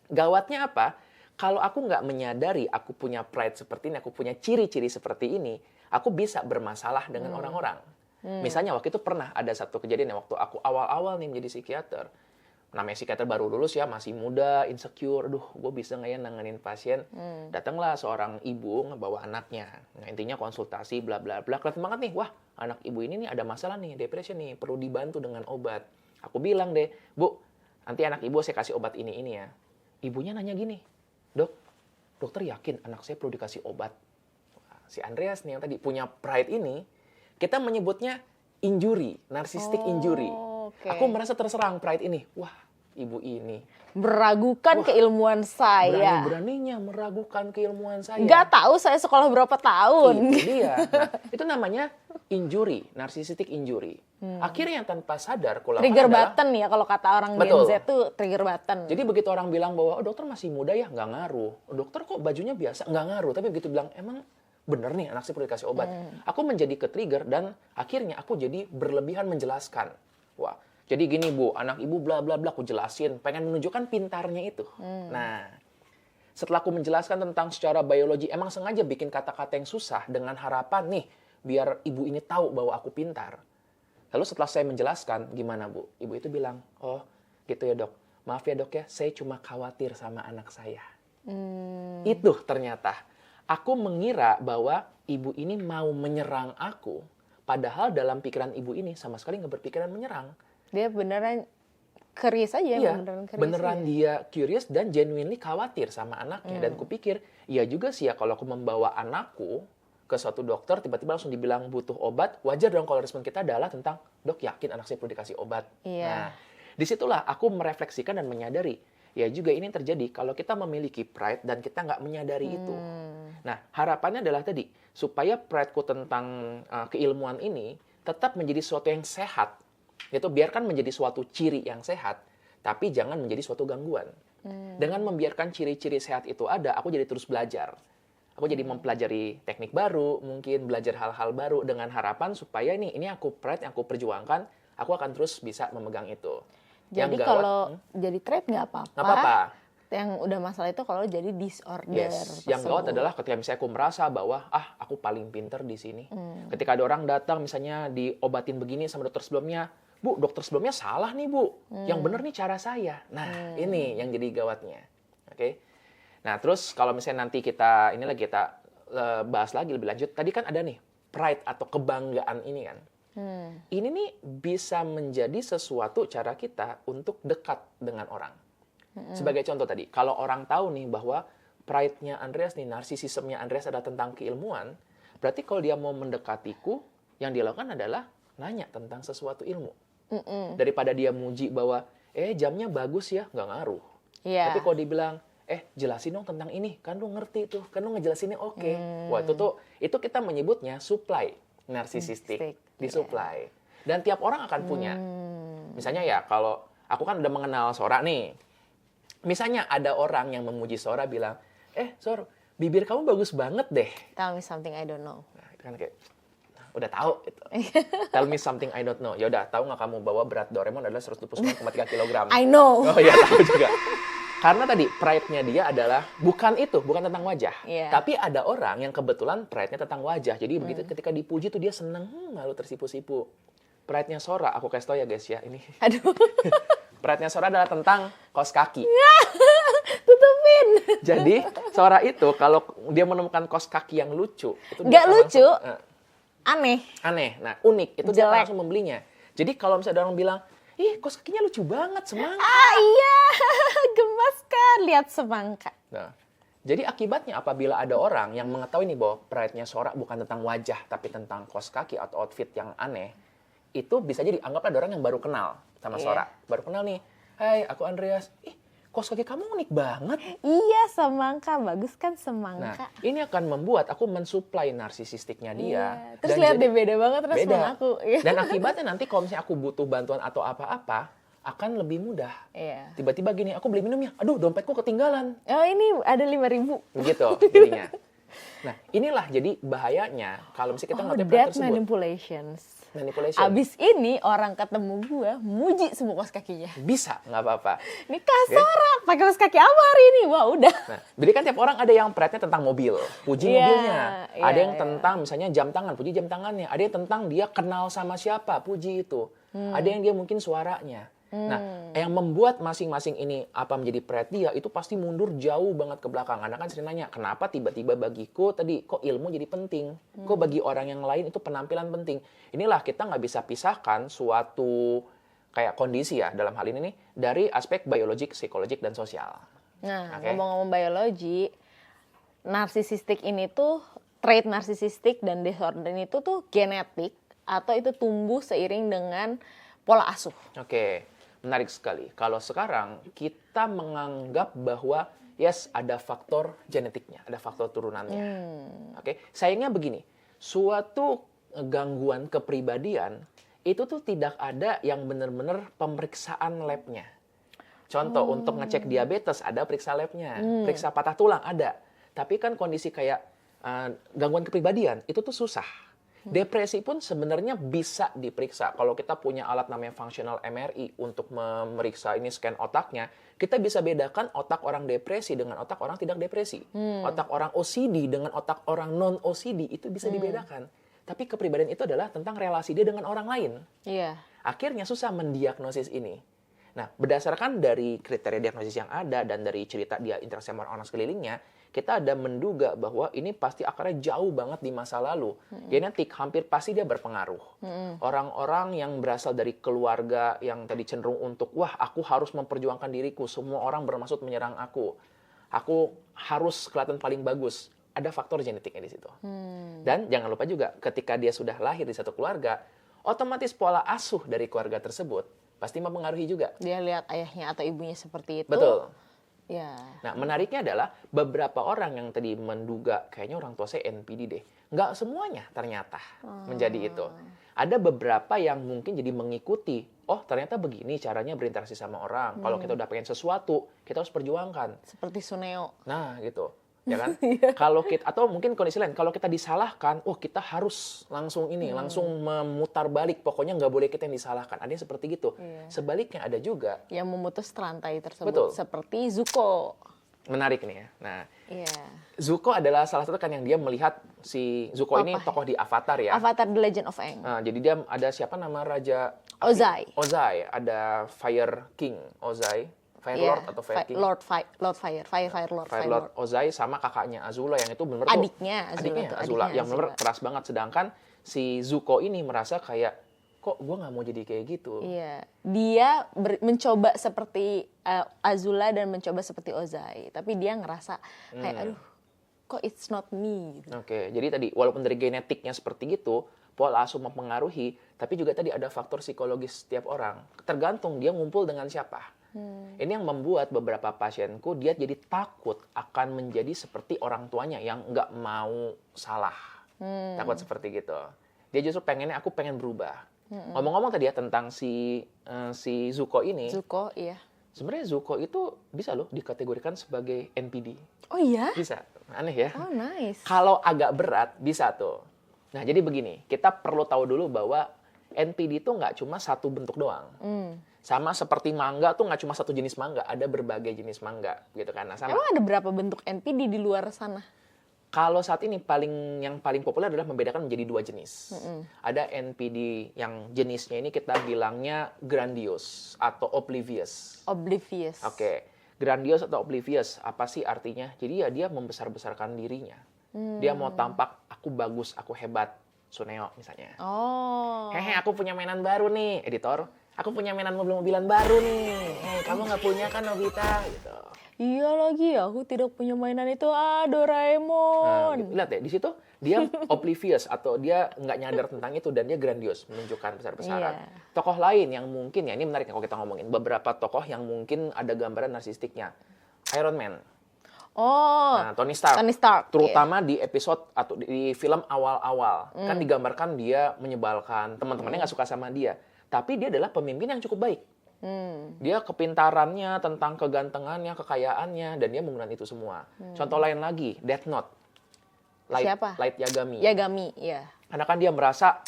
Gawatnya apa? Kalau aku nggak menyadari aku punya pride seperti ini, aku punya ciri-ciri seperti ini, aku bisa bermasalah dengan orang-orang. Misalnya waktu itu pernah ada satu kejadian yang waktu aku awal-awal nih menjadi psikiater. Namanya psikiater baru lulus ya, masih muda, insecure. Aduh, gue bisa nggak ya nanganin pasien? Datanglah seorang ibu ngebawa anaknya. Nah, intinya konsultasi, bla bla bla. Kelihatan banget nih, wah anak ibu ini nih ada masalah nih, depresi nih, perlu dibantu dengan obat. Aku bilang deh, Bu, nanti anak ibu saya kasih obat ini ya. Ibunya nanya gini, Dok, dokter yakin anak saya perlu dikasih obat? Wah, si Andreas nih yang tadi punya pride ini, kita menyebutnya injury, narcissistic injury. Aku merasa terserang pride ini. Wah, ibu ini Meragukan keilmuan saya. Berani-beraninya meragukan keilmuan saya. Nggak tahu saya sekolah berapa tahun. Itu dia. Nah, itu namanya injury, narcissistic injury. Akhirnya yang tanpa sadar aku lakukan Trigger adalah, button ya kalau kata orang Gen Betul. Z tuh trigger button. Jadi begitu orang bilang bahwa dokter masih muda ya, nggak ngaruh. Dokter kok bajunya biasa, nggak ngaruh. Tapi begitu bilang, emang bener nih anak saya perlu dikasih obat. Aku menjadi ke-trigger dan akhirnya aku jadi berlebihan menjelaskan. Wah, jadi gini Bu, anak ibu bla bla bla, aku jelasin. Pengen menunjukkan pintarnya itu. Nah, setelah aku menjelaskan tentang secara biologi, emang sengaja bikin kata-kata yang susah dengan harapan nih, biar ibu ini tahu bahwa aku pintar. Lalu setelah saya menjelaskan, gimana Bu? Ibu itu bilang, oh gitu ya Dok. Maaf ya Dok ya, saya cuma khawatir sama anak saya. Itu ternyata. Aku mengira bahwa ibu ini mau menyerang aku, padahal dalam pikiran ibu ini sama sekali nggak berpikiran menyerang. Dia beneran curious aja. Iya, curious beneran aja. dia curious dan genuinely khawatir sama anaknya. Dan kupikir, iya juga sih ya kalau aku membawa anakku ke suatu dokter, tiba-tiba langsung dibilang butuh obat, wajar dong kalau respon kita adalah tentang, Dok yakin anak saya perlu dikasih obat. Iya. Nah, disitulah aku merefleksikan dan menyadari, ya juga ini terjadi kalau kita memiliki pride dan kita nggak menyadari itu. Nah, harapannya adalah tadi, supaya prideku tentang keilmuan ini tetap menjadi sesuatu yang sehat. Itu biarkan menjadi suatu ciri yang sehat, tapi jangan menjadi suatu gangguan. Dengan membiarkan ciri-ciri sehat itu ada, aku jadi terus belajar. Aku jadi mempelajari teknik baru, mungkin belajar hal-hal baru dengan harapan supaya ini aku pride yang aku perjuangkan, aku akan terus bisa memegang itu. Jadi kalau jadi trait nggak apa-apa. Nggak apa-apa. Yang udah masalah itu kalau jadi disorder. Yes. Yang gawat adalah ketika misalnya aku merasa bahwa aku paling pinter di sini. Ketika ada orang datang misalnya diobatin begini sama dokter sebelumnya, Bu, dokter sebelumnya salah nih Bu. Yang bener nih cara saya. Nah, ini yang jadi gawatnya. Oke. Nah, terus kalau misalnya nanti kita bahas lagi lebih lanjut. Tadi kan ada nih pride atau kebanggaan ini kan. Ini nih bisa menjadi sesuatu cara kita untuk dekat dengan orang. Sebagai contoh tadi, kalau orang tahu nih bahwa pride-nya Andreas nih, narsisismenya Andreas adalah tentang keilmuan, berarti kalau dia mau mendekatiku, yang dia lakukan adalah nanya tentang sesuatu ilmu. Daripada dia muji bahwa, jamnya bagus ya, nggak ngaruh. Iya. Tapi kalau dibilang, jelasin dong tentang ini, kan lu ngerti tuh, kan lu ngejelasinnya oke. Wah, itu kita menyebutnya supply narsisistik, disupply. Dan tiap orang akan punya. Misalnya ya, kalau aku kan udah mengenal Sora nih. Misalnya ada orang yang memuji Sora bilang, Sor, bibir kamu bagus banget deh. Tell me something I don't know. Nah, itu kan kayak, udah tahu gitu. Tell me something I don't know. Ya udah, tahu nggak kamu bahwa berat Doraemon adalah 129,3 kg? I know. Oh iya, tahu juga. Karena tadi pride-nya dia adalah bukan tentang wajah. Yeah. Tapi ada orang yang kebetulan pride-nya tentang wajah. Jadi begitu ketika dipuji tuh dia seneng, lalu tersipu-sipu. Pride-nya Sora, aku kasih tau ya guys ya, ini. Aduh. Pride-nya Sora adalah tentang kaos kaki. Tutupin. Jadi, Sora itu kalau dia menemukan kaos kaki yang lucu, itu dia Nggak akan lucu. langsung, Aneh. aneh. Nah, unik. Itu dia akan Jelek. langsung membelinya. Jadi, kalau misalnya ada orang bilang, ih, kaos kakinya lucu banget, semangka. Ah iya, gemas kan lihat semangka. Nah, jadi akibatnya apabila ada orang yang mengetahui nih bahwa pride-nya Sora bukan tentang wajah, tapi tentang kaos kaki atau outfit yang aneh, itu bisa jadi anggaplah ada orang yang baru kenal sama Iya. Sora. Baru kenal nih, hai aku Andreas, ih kaos kaki kamu unik banget. Iya, semangka. Bagus kan Nah, semangka. ini akan membuat aku mensuplai narsisistiknya dia. Iya. Terus Dan lihat jadi deh beda banget respon beda. aku. Iya. Dan akibatnya nanti kalau misalnya aku butuh bantuan atau apa-apa, akan lebih mudah. Iya. Tiba-tiba gini, aku beli minum ya, aduh dompetku ketinggalan. Oh ini ada 5.000. Begitu jadinya. Nah, inilah jadi bahayanya kalau misalnya kita Oh, ngerti that pride tersebut. manipulations. Manipulation. Abis ini orang ketemu gua muji semua kaos kakinya. Bisa, nggak apa-apa. Ini Sora pakai kaos kaki apa hari ini? Wah udah. Nah, jadi kan tiap orang ada yang pride-nya tentang mobil, puji Iya, mobilnya. iya, Ada yang iya. tentang misalnya jam tangan, puji jam tangannya. Ada yang tentang dia kenal sama siapa, puji itu. Ada yang dia mungkin suaranya. Nah, yang membuat masing-masing ini apa menjadi pride dia, itu pasti mundur jauh banget ke belakang. Anda kan sering nanya, kenapa tiba-tiba bagiku tadi, kok ilmu jadi penting? Kok bagi orang yang lain itu penampilan penting? Inilah kita nggak bisa pisahkan suatu kayak kondisi ya, dalam hal ini nih, dari aspek biologik, psikologik, dan sosial. Nah, Oke. ngomong-ngomong biologi, narsisistik ini tuh, trait narsisistik dan disorder ini tuh genetik atau itu tumbuh seiring dengan pola asuh. Oke, menarik sekali. Kalau sekarang kita menganggap bahwa yes, ada faktor genetiknya, ada faktor turunannya. Oke, sayangnya begini, suatu gangguan kepribadian itu tuh tidak ada yang benar-benar pemeriksaan labnya. Contoh, untuk ngecek diabetes ada periksa labnya, periksa patah tulang ada. Tapi kan kondisi kayak gangguan kepribadian itu tuh susah. Depresi pun sebenarnya bisa diperiksa. Kalau kita punya alat namanya functional MRI untuk memeriksa ini scan otaknya, kita bisa bedakan otak orang depresi dengan otak orang tidak depresi. Otak orang OCD dengan otak orang non-OCD itu bisa dibedakan. Tapi kepribadian itu adalah tentang relasi dia dengan orang lain. Iya. Akhirnya susah mendiagnosis ini. Nah, berdasarkan dari kriteria diagnosis yang ada dan dari cerita dia interaksi sama orang sekelilingnya, kita ada menduga bahwa ini pasti akarnya jauh banget di masa lalu. Genetik hampir pasti dia berpengaruh. Orang-orang yang berasal dari keluarga yang tadi cenderung untuk, wah aku harus memperjuangkan diriku, semua orang bermaksud menyerang aku harus kelihatan paling bagus. Ada faktor genetiknya di situ. Dan jangan lupa juga, ketika dia sudah lahir di satu keluarga, otomatis pola asuh dari keluarga tersebut pasti mempengaruhi juga. Dia lihat ayahnya atau ibunya seperti itu. Betul. Ya. Nah, menariknya adalah beberapa orang yang tadi menduga kayaknya orang tua saya NPD deh. Nggak semuanya ternyata menjadi itu. Ada beberapa yang mungkin jadi mengikuti, oh ternyata begini caranya berinteraksi sama orang. Kalau kita udah pengen sesuatu, kita harus perjuangkan. Seperti Suneo. Nah, gitu. Ya kan? Kalau kita, atau mungkin kondisi lain, kalau kita disalahkan, oh kita harus langsung ini, langsung memutar balik. Pokoknya nggak boleh kita yang disalahkan. Ada yang seperti gitu. Iya. Sebaliknya ada juga. Yang memutus rantai tersebut. Betul. Seperti Zuko. Menarik nih ya. Nah, Iya. Zuko adalah salah satu kan yang dia melihat si Zuko ini tokoh di Avatar ya. Avatar The Legend of Aang. Nah, jadi dia ada siapa nama raja Ozai. Ozai, ada Fire King Ozai, Fire Iya. Lord atau Fire King. Lord Fire. Fire Lord Ozai sama kakaknya Azula yang itu benar-benar tuh- Adiknya Azula adiknya tuh, Azula adiknya yang benar Azula. keras banget, sedangkan si Zuko ini merasa kayak kok gue nggak mau jadi kayak gitu. Iya, dia mencoba seperti Azula dan mencoba seperti Ozai, tapi dia ngerasa kayak aduh, kok it's not me gitu. Oke, jadi tadi walaupun dari genetiknya seperti itu, pola asuh mempengaruhi, tapi juga tadi ada faktor psikologis setiap orang. Tergantung dia ngumpul dengan siapa. Ini yang membuat beberapa pasienku dia jadi takut akan menjadi seperti orang tuanya yang nggak mau salah. Takut seperti gitu. Dia justru pengennya aku pengen berubah. Ngomong-ngomong tadi ya tentang si Zuko ini, Zuko, iya. sebenarnya Zuko itu bisa loh dikategorikan sebagai NPD. Oh iya? Bisa. Aneh ya. Oh nice. Kalau agak berat, bisa tuh. Nah, jadi begini, kita perlu tahu dulu bahwa NPD itu nggak cuma satu bentuk doang. Sama seperti mangga tuh nggak cuma satu jenis mangga, ada berbagai jenis mangga, gitu kan. Nah, sama Emang ada berapa bentuk NPD di luar sana? Kalau saat ini yang paling populer adalah membedakan menjadi 2 jenis. Ada NPD yang jenisnya ini kita bilangnya grandiose atau oblivious. Oblivious. Oke, grandiose atau oblivious, apa sih artinya? Jadi ya dia membesar-besarkan dirinya. Dia mau tampak, aku bagus, aku hebat. Suneo misalnya. Oh. Hehe, aku punya mainan baru nih, editor. Aku punya mainan mobil-mobilan baru nih. Kamu nggak punya kan, Nobita? Gitu. Iya lagi, aku tidak punya mainan itu. Nah, Doraemon. lihat ya, di situ dia oblivious atau dia nggak nyadar tentang itu dan dia grandios, menunjukkan besar-besaran. Iya. Tokoh lain yang mungkin ya, ini menarik kalau kita ngomongin beberapa tokoh yang mungkin ada gambaran narsistiknya. Iron Man. Oh. Nah, Tony Stark. Tony Stark. Terutama di episode atau di film awal-awal. Kan digambarkan dia menyebalkan, teman-temannya nggak suka sama dia. Tapi dia adalah pemimpin yang cukup baik. Dia kepintarannya, tentang kegantengannya, kekayaannya, dan dia menggunakan itu semua. Contoh lain lagi, Death Note. Siapa? Light Yagami. Yagami, ya. Karena kan dia merasa,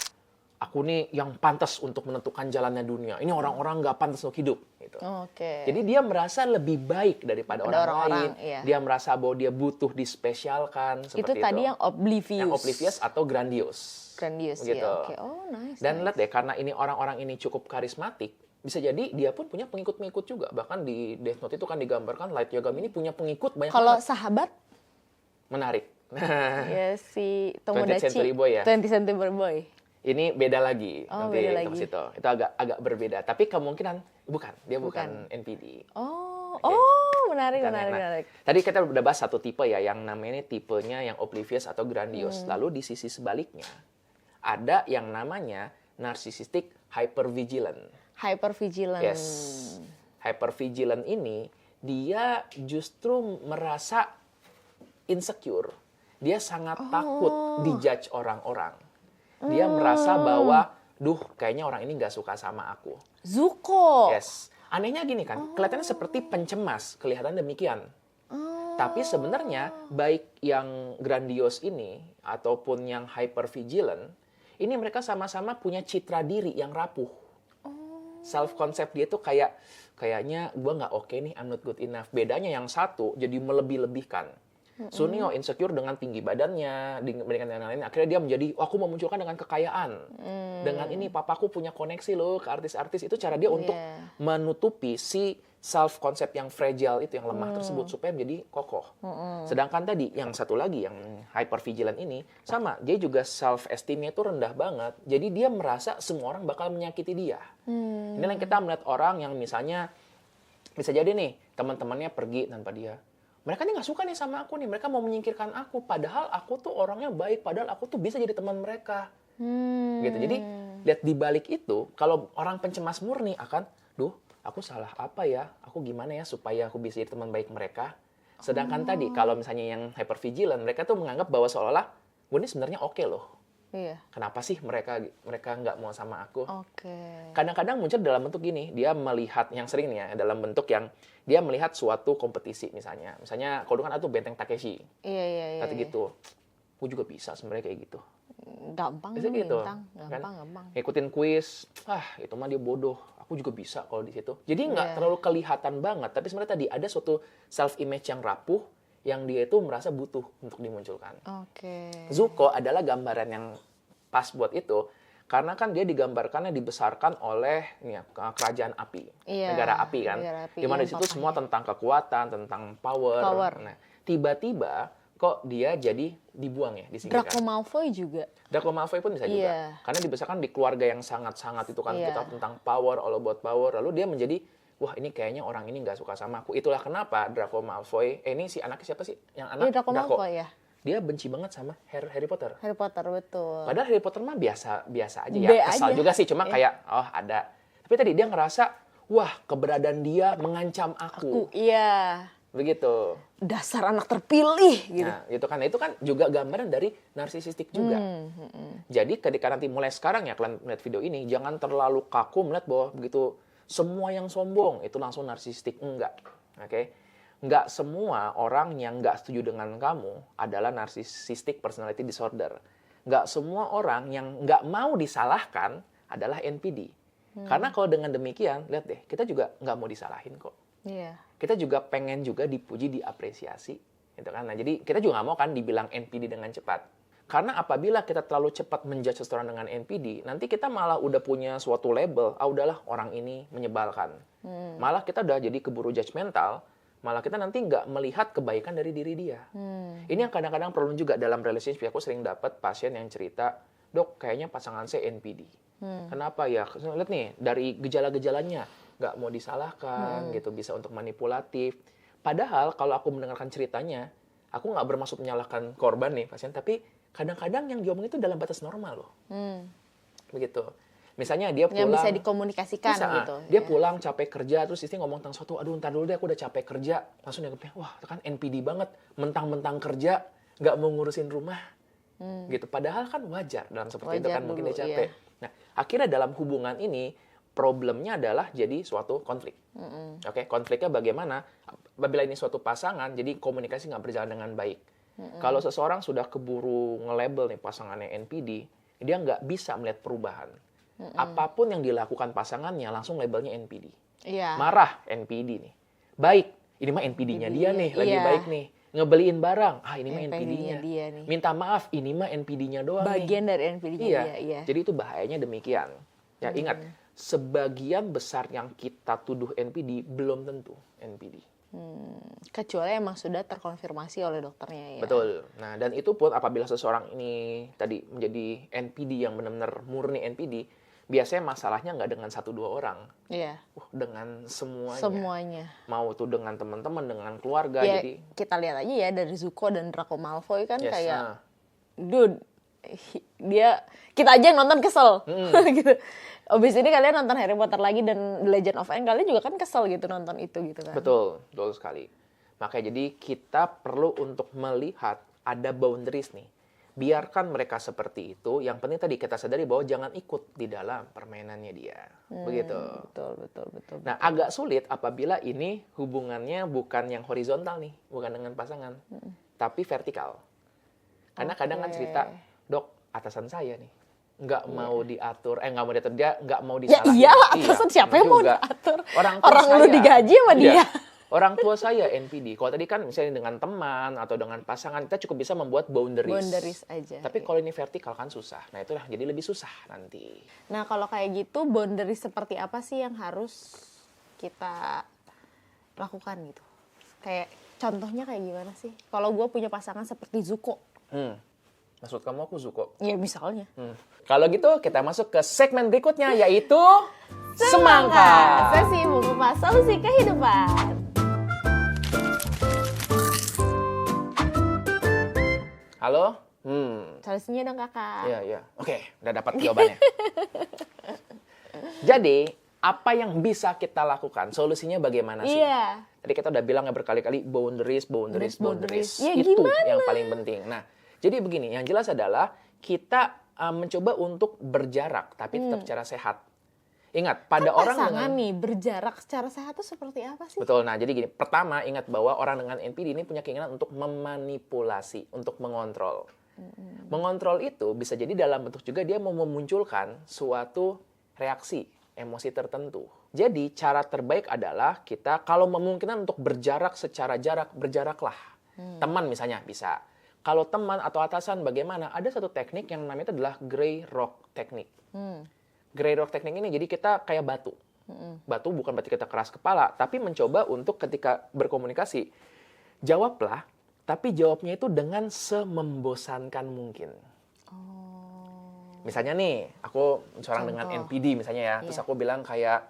aku nih yang pantas untuk menentukan jalannya dunia. Ini orang-orang nggak pantas untuk hidup. Gitu. Oke. Jadi dia merasa lebih baik daripada orang lain. Iya. Dia merasa bahwa dia butuh dispesialkan. Itu Seperti tadi yang oblivious. Yang oblivious atau grandiose. Grandiose, Begitu. ya. Oke. Oh, nice. Dan lihat deh, karena ini orang-orang ini cukup karismatik, bisa jadi dia pun punya pengikut-pengikut juga. Bahkan di Death Note itu kan digambarkan Light Yagami ini punya pengikut banyak Kalau banget. sahabat, Menarik. ya si 20th Tomodachi. Century Boy ya? 20th Century Boy. Ini beda lagi. Oh, nanti beda ke lagi. situ. Itu agak berbeda. Tapi kemungkinan dia bukan NPD. Oh, Oke. menarik, Nah, menarik, menarik. Tadi kita udah bahas satu tipe ya, yang namanya ini tipenya yang oblivious atau grandiose. Lalu di sisi sebaliknya, ada yang namanya narcissistic hypervigilant. Hypervigilant. Yes. Hypervigilant ini, dia justru merasa insecure. Dia sangat takut dijudge orang-orang. Dia merasa bahwa, kayaknya orang ini nggak suka sama aku. Zuko. Yes. Anehnya gini kan, kelihatannya seperti pencemas, kelihatan demikian. Tapi sebenarnya baik yang grandios ini ataupun yang hypervigilant, ini mereka sama-sama punya citra diri yang rapuh. Self concept dia tuh kayaknya gue nggak oke nih, I'm not good enough. Bedanya yang satu jadi melebih-lebihkan. Sunio insecure dengan tinggi badannya, dibandingkan dengan lain. Akhirnya dia menjadi, aku memunculkan dengan kekayaan. Dengan ini papaku punya koneksi loh ke artis-artis. Itu cara dia untuk menutupi si self concept yang fragile itu, yang lemah tersebut supaya menjadi kokoh. Sedangkan tadi yang satu lagi yang hypervigilant ini sama, dia juga self esteemnya itu rendah banget. Jadi dia merasa semua orang bakal menyakiti dia. Inilah yang kita melihat orang yang misalnya bisa jadi nih teman-temannya pergi tanpa dia. Mereka nih nggak suka nih sama aku nih, mereka mau menyingkirkan aku. Padahal aku tuh orangnya baik, padahal aku tuh bisa jadi teman mereka. Gitu. Jadi lihat di balik itu, kalau orang pencemas murni akan, aku salah apa ya? Aku gimana ya supaya aku bisa jadi teman baik mereka? Sedangkan tadi kalau misalnya yang hypervigilant, mereka tuh menganggap bahwa seolah-olah gue ini sebenarnya oke loh. Iya. Kenapa sih mereka nggak mau sama aku? Oke. Kadang-kadang muncul dalam bentuk gini, dia melihat yang sering nih ya, dalam bentuk yang dia melihat suatu kompetisi misalnya. Misalnya kalau dulu kan ada tuh Benteng Takeshi. Iya. Kata gitu. Gue juga bisa sebenarnya kayak gitu. Gampang Bisa dong, gitu. Bintang. Kan? Gampang. Ngikutin kuis, itu mah dia bodoh. Aku juga bisa kalau di situ. Jadi nggak terlalu kelihatan banget, tapi sebenarnya tadi ada suatu self image yang rapuh yang dia itu merasa butuh untuk dimunculkan. Oke. Zuko adalah gambaran yang pas buat itu, karena kan dia digambarkannya dibesarkan oleh kerajaan api, Iya, negara api kan, negara api, dimana yang di situ papanya. semua tentang kekuatan, tentang power. Nah, tiba-tiba kok dia jadi dibuang ya, disingkirkan. Draco Malfoy juga. Draco Malfoy pun bisa juga, Iya. karena dibesarkan di keluarga yang sangat-sangat itu kan, Iya. kita tentang power, all about power, lalu dia menjadi, wah ini kayaknya orang ini nggak suka sama aku. Itulah kenapa Draco Malfoy, ini si anaknya siapa sih? Yang anak Iya, Draco Malfoy ya. Dia benci banget sama Harry Potter. Harry Potter, betul. Padahal Harry Potter mah biasa aja ya. B Kesal aja. juga sih, cuma kayak, ada. Tapi tadi dia ngerasa, wah keberadaan dia mengancam aku. Iya. Begitu. Dasar anak terpilih gitu. Nah, itu kan juga gambaran dari narsisistik juga. Jadi ketika nanti mulai sekarang ya kalian melihat video ini, jangan terlalu kaku melihat bahwa begitu semua yang sombong itu langsung narsisistik. Enggak. Oke? Nggak semua orang yang nggak setuju dengan kamu adalah narcissistic personality disorder. Nggak semua orang yang nggak mau disalahkan adalah NPD. Karena kalau dengan demikian, lihat deh, kita juga nggak mau disalahin kok. Iya. Kita juga pengen juga dipuji, diapresiasi. gitu kan. Nah, jadi kita juga nggak mau kan dibilang NPD dengan cepat. Karena apabila kita terlalu cepat menjudge seseorang dengan NPD, nanti kita malah udah punya suatu label, udahlah orang ini menyebalkan. Malah kita udah jadi keburu judgmental, malah kita nanti nggak melihat kebaikan dari diri dia. Ini yang kadang-kadang problem juga dalam relationship. Aku sering dapat pasien yang cerita, dok, kayaknya pasangan saya NPD. Kenapa ya? Lihat nih, dari gejala-gejalanya, nggak mau disalahkan, gitu, bisa untuk manipulatif. Padahal kalau aku mendengarkan ceritanya, aku nggak bermaksud menyalahkan korban nih pasien, tapi kadang-kadang yang diomongin itu dalam batas normal loh. Begitu. Misalnya dia pulang. Yang bisa dikomunikasikan bisa, gitu. Dia pulang capek kerja, terus istri ngomong tentang sesuatu, aduh ntar dulu deh aku udah capek kerja. Langsung dia kepikiran, wah itu kan NPD banget, mentang-mentang kerja, nggak mau ngurusin rumah. Gitu. Padahal kan wajar dalam seperti itu kan, mungkin dia capek. Nah, akhirnya dalam hubungan ini, problemnya adalah jadi suatu konflik. Oke, konfliknya bagaimana? Apabila ini suatu pasangan, jadi komunikasi nggak berjalan dengan baik. Kalau seseorang sudah keburu nge-label nih pasangannya NPD, dia nggak bisa melihat perubahan. Apapun yang dilakukan pasangannya, langsung labelnya NPD. Marah, NPD nih. Baik, ini mah NPD-nya dia nih, lagi baik nih. Ngebeliin barang, ini mah NPD-nya. Minta maaf, ini mah NPD-nya doang bagian nih. dari NPD-nya dia. Jadi itu bahayanya demikian. Ya ingat, sebagian besar yang kita tuduh NPD belum tentu NPD. Kecuali emang sudah terkonfirmasi oleh dokternya ya. Betul. Nah, dan itu pun apabila seseorang ini tadi menjadi NPD yang benar-benar murni NPD, biasanya masalahnya nggak dengan 1-2 orang. Iya. Dengan semuanya. Semuanya. Mau tuh dengan teman-teman, dengan keluarga. Ya, jadi kita lihat aja ya dari Zuko dan Draco Malfoy kan kayak, dude, kita aja yang nonton kesel. Gitu. Abis ini kalian nonton Harry Potter lagi dan The Legend of Anne, kalian juga kan kesel gitu nonton itu gitu kan. Betul sekali. Makanya jadi kita perlu untuk melihat ada boundaries nih. Biarkan mereka seperti itu. Yang penting tadi kita sadari bahwa jangan ikut di dalam permainannya dia. Begitu. Betul. Nah, agak sulit apabila ini hubungannya bukan yang horizontal nih, bukan dengan pasangan, tapi vertikal. Karena kadang kan cerita, dok, atasan saya nih nggak mau diatur, nggak mau diatur, dia nggak mau disalahin. Ya iyalah, atasan siapa yang mau diatur? Orang lu digaji sama dia. Orang tua saya NPD. Kalau tadi kan misalnya dengan teman atau dengan pasangan, kita cukup bisa membuat boundaries. Boundaries aja. Tapi kalau ini vertikal kan susah. Nah itulah jadi lebih susah nanti. Nah kalau kayak gitu, boundaries seperti apa sih yang harus kita lakukan gitu? Kayak contohnya kayak gimana sih? Kalau gue punya pasangan seperti Zuko. Maksud kamu aku Zuko? Ya misalnya. Kalau gitu kita masuk ke segmen berikutnya yaitu Semangka. Sesi mengupas solusi kehidupan. Halo? Solusinya dong kakak. Iya. Oke, udah dapat jawabannya. Jadi, apa yang bisa kita lakukan? Solusinya bagaimana sih? Iya. Tadi kita udah bilang ya berkali-kali boundaries. Ya, itu gimana? yang paling penting. Nah, jadi begini, yang jelas adalah kita mencoba untuk berjarak, tapi tetap secara sehat. Ingat, pada kan orang pasangan dengan nih, berjarak secara sehat itu seperti apa sih? betul. Nah, jadi gini, pertama ingat bahwa orang dengan NPD ini punya keinginan untuk memanipulasi, untuk mengontrol. Mengontrol itu bisa jadi dalam bentuk juga dia mau memunculkan suatu reaksi emosi tertentu. Jadi, cara terbaik adalah kita kalau memungkinkan untuk berjarak secara berjaraklah. Teman misalnya bisa. Kalau teman atau atasan bagaimana? Ada satu teknik yang namanya itu adalah Grey Rock Technique. Grey Rock Technique ini jadi kita kayak batu. Batu bukan berarti kita keras kepala, tapi mencoba untuk ketika berkomunikasi, jawablah, tapi jawabnya itu dengan semembosankan mungkin. Misalnya nih, aku seorang dengan NPD misalnya ya, terus aku bilang kayak,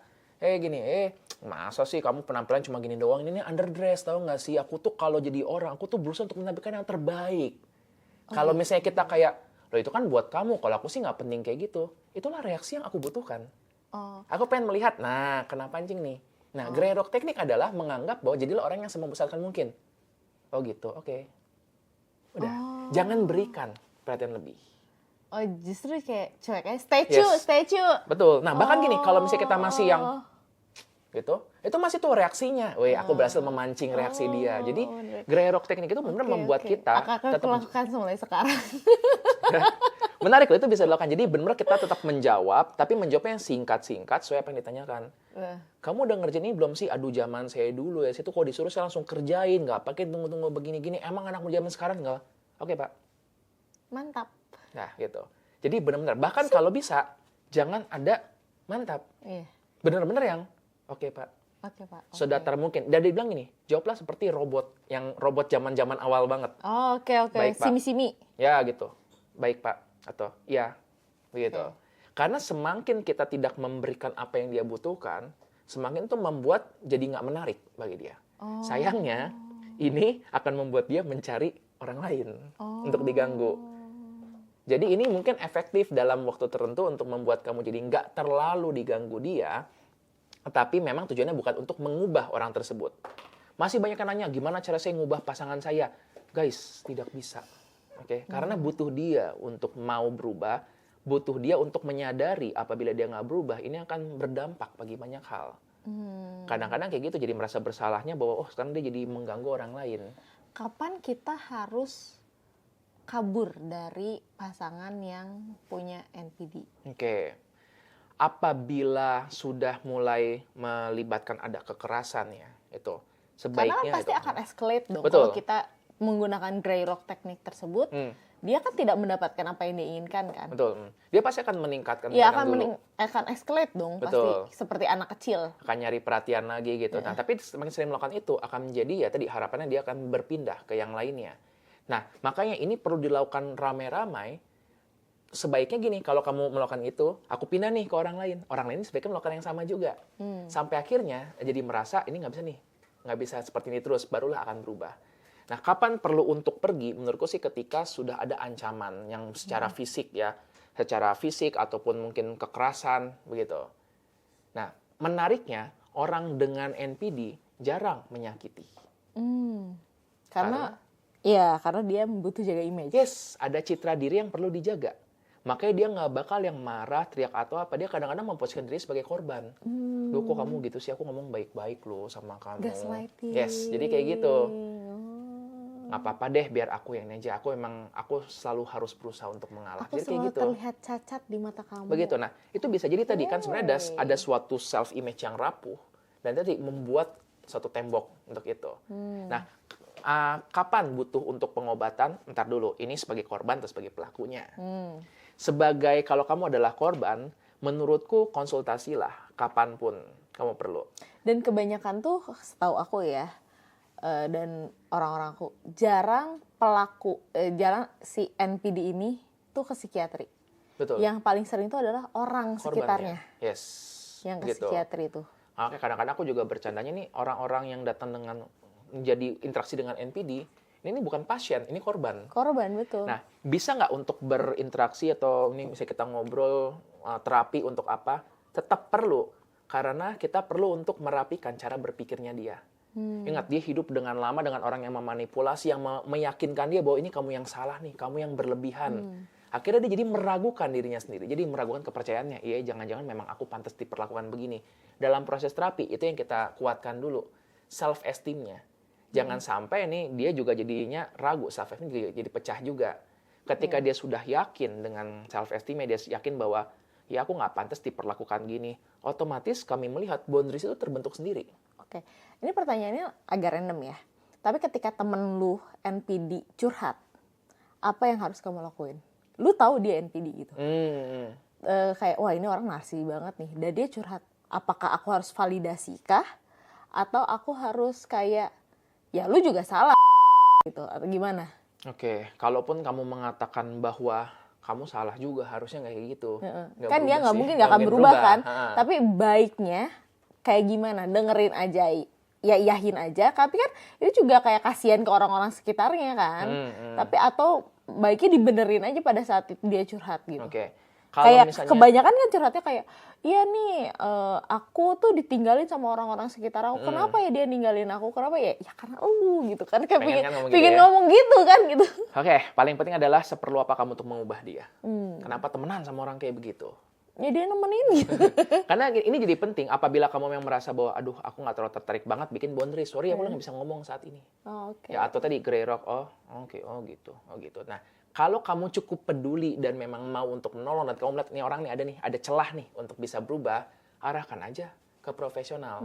masa sih kamu penampilan cuma gini doang, ini underdress, tahu nggak sih? Aku tuh kalau jadi orang, aku tuh berusaha untuk menampilkan yang terbaik. Kalau misalnya kita kayak, loh itu kan buat kamu, kalau aku sih nggak penting kayak gitu. Itulah reaksi yang aku butuhkan. Aku pengen melihat, nah kenapa anjing nih? Nah, Grey Rock Technique adalah menganggap bahwa jadilah orang yang semembesarkan mungkin. Oh gitu, oke. Udah, jangan berikan perhatian lebih. Oh justru kayak cuek aja, statue. Betul, nah bahkan gini, kalau misalnya kita masih yang gitu, itu masih tuh reaksinya. Aku berhasil memancing reaksi dia. Jadi Grey Rock Technique itu benar-benar membuat kita tetap lakukan mulai sekarang. Menarik loh, itu bisa dilakukan. Jadi benar-benar kita tetap menjawab, tapi menjawabnya yang singkat-singkat sesuai apa yang ditanyakan. Kamu udah ngerjain ini belum sih? Aduh, zaman saya dulu ya, situ kalau disuruh saya langsung kerjain, nggak pakai tunggu-tunggu begini-gini. Emang anak muda zaman sekarang nggak? Oke, Pak. Mantap. Nah, gitu. Jadi benar-benar, bahkan kalau bisa, jangan ada mantap. Iya. Benar-benar yang, oke, Pak. Oke, Pak. Oke. Sedatar mungkin. Dan dia bilang gini, jawablah seperti robot, yang robot zaman-zaman awal banget. Oh, oke. Baik, Pak. Simi-simi. Ya, gitu. Baik, Pak. Atau, iya. Begitu. Oke. Karena semakin kita tidak memberikan apa yang dia butuhkan, semakin itu membuat jadi nggak menarik bagi dia. Sayangnya, ini akan membuat dia mencari orang lain untuk diganggu. Jadi ini mungkin efektif dalam waktu tertentu untuk membuat kamu jadi nggak terlalu diganggu dia, tapi memang tujuannya bukan untuk mengubah orang tersebut. Masih banyak yang nanya, gimana cara saya ngubah pasangan saya? Guys, tidak bisa. Oke, karena butuh dia untuk mau berubah, butuh dia untuk menyadari apabila dia nggak berubah, ini akan berdampak bagi banyak hal. Kadang-kadang kayak gitu, jadi merasa bersalahnya bahwa, sekarang dia jadi mengganggu orang lain. Kapan kita harus kabur dari pasangan yang punya NPD? Oke. Apabila sudah mulai melibatkan ada kekerasan ya, itu sebaiknya Karena pasti itu. akan escalate dong. Betul. Kalau kita menggunakan grey rock teknik tersebut, dia kan tidak mendapatkan apa yang diinginkan kan? Betul. Dia pasti akan meningkatkan Iya, tekanan dulu. akan escalate dong. Betul. Pasti seperti anak kecil. Akan nyari perhatian lagi gitu. Nah, tapi semakin sering melakukan itu akan menjadi ya tadi harapannya dia akan berpindah ke yang lainnya. Nah, makanya ini perlu dilakukan ramai-ramai. Sebaiknya gini, kalau kamu melakukan itu, aku pindah nih ke orang lain. Orang lain sebaiknya melakukan yang sama juga. Sampai akhirnya jadi merasa ini nggak bisa nih. Nggak bisa seperti ini terus, barulah akan berubah. Nah, kapan perlu untuk pergi? Menurutku sih ketika sudah ada ancaman yang secara fisik ya. Secara fisik ataupun mungkin kekerasan, begitu. Nah, menariknya, orang dengan NPD jarang menyakiti. Karena dia butuh jaga image. Yes, ada citra diri yang perlu dijaga. Makanya dia nggak bakal yang marah, teriak atau apa. Dia kadang-kadang memposisikan diri sebagai korban. Loh, kok kamu gitu sih? Aku ngomong baik-baik loh sama kamu. Gaslighting. Yes, jadi kayak gitu. Nggak apa-apa deh, biar aku yang ini aja. Aku selalu harus berusaha untuk mengalah. Aku Jadi kayak selalu gitu. terlihat cacat di mata kamu. Begitu. Nah, itu bisa jadi tadi kan sebenarnya ada suatu self image yang rapuh dan tadi membuat satu tembok untuk itu. Nah, kapan butuh untuk pengobatan? Ntar dulu, ini sebagai korban atau sebagai pelakunya. Sebagai kalau kamu adalah korban, menurutku konsultasilah kapanpun kamu perlu. Dan kebanyakan tuh setahu aku ya, dan orang-orang aku jarang si NPD ini tuh ke psikiatri. Betul. Yang paling sering itu adalah orang sekitarnya. Yes. Yang ke psikiatri itu. Oke, kadang-kadang aku juga bercandanya nih orang-orang yang datang dengan menjadi interaksi dengan NPD, ini bukan pasien, ini korban. Korban, betul. Nah, bisa nggak untuk berinteraksi atau ini misalnya kita ngobrol, terapi untuk apa? Tetap perlu, karena kita perlu untuk merapikan cara berpikirnya dia. Ingat, dia hidup dengan lama dengan orang yang memanipulasi, yang meyakinkan dia bahwa ini kamu yang salah nih, kamu yang berlebihan. Akhirnya dia jadi meragukan dirinya sendiri, jadi meragukan kepercayaannya. Iya, jangan-jangan memang aku pantas diperlakukan begini. Dalam proses terapi, itu yang kita kuatkan dulu, self-esteem-nya. Jangan sampai nih dia juga jadinya ragu, self-esteem juga jadi pecah juga. Ketika dia sudah yakin dengan self-esteem-nya, dia yakin bahwa ya aku nggak pantas diperlakukan gini, otomatis kami melihat boundaries itu terbentuk sendiri. Oke, ini pertanyaannya agak random ya. Tapi ketika temen lu NPD curhat, apa yang harus kamu lakuin? Lu tahu dia NPD gitu. Kayak, wah ini orang narsis banget nih. Dan dia curhat, apakah aku harus validasi kah? Atau aku harus kayak, ya lu juga salah gitu, atau gimana? Oke, kalaupun kamu mengatakan bahwa kamu salah juga, harusnya nggak kayak gitu. Kan dia nggak mungkin nggak akan berubah kan. Tapi baiknya kayak gimana? Dengerin aja, ya iyahin aja. Tapi kan itu juga kayak kasihan ke orang-orang sekitarnya kan. Tapi atau baiknya dibenerin aja pada saat itu dia curhat gitu. Oke. Kalau Kayak misalnya, kebanyakan kan curhatnya kayak, iya nih aku tuh ditinggalin sama orang-orang sekitar aku. Kenapa ya dia ninggalin aku? Kenapa ya? Ya karena gitu kan. Kayak pengen ngomong gitu kan gitu. Oke, paling penting adalah seperlu apa kamu untuk mengubah dia. Kenapa temenan sama orang kayak begitu? Ya dia nemenin gitu. Karena ini jadi penting apabila kamu memang merasa bahwa aduh aku nggak terlalu tertarik banget bikin boundary. Sorry aku nggak bisa ngomong saat ini. Oke. Ya atau tadi grey rock, oke, gitu. Nah Kalau kamu cukup peduli dan memang mau untuk menolong dan kamu melihat nih orang nih ada celah nih untuk bisa berubah, arahkan aja ke profesional.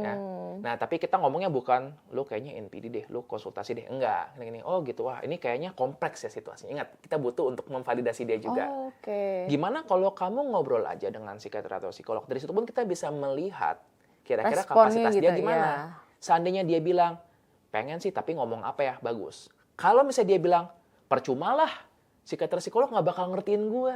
Ya. Nah, tapi kita ngomongnya bukan, lu kayaknya NPD deh, lu konsultasi deh. Enggak. Gini, oh gitu, wah ini kayaknya kompleks ya situasinya. Ingat, kita butuh untuk memvalidasi dia juga. Oke. Gimana kalau kamu ngobrol aja dengan psikiater atau psikolog? Dari situ pun kita bisa melihat kira-kira Responnya kapasitas gitu, dia gimana. ya. Seandainya dia bilang, pengen sih tapi ngomong apa ya, bagus. Kalau misalnya dia bilang, percuma lah, psikiater psikolog nggak bakal ngertiin gue.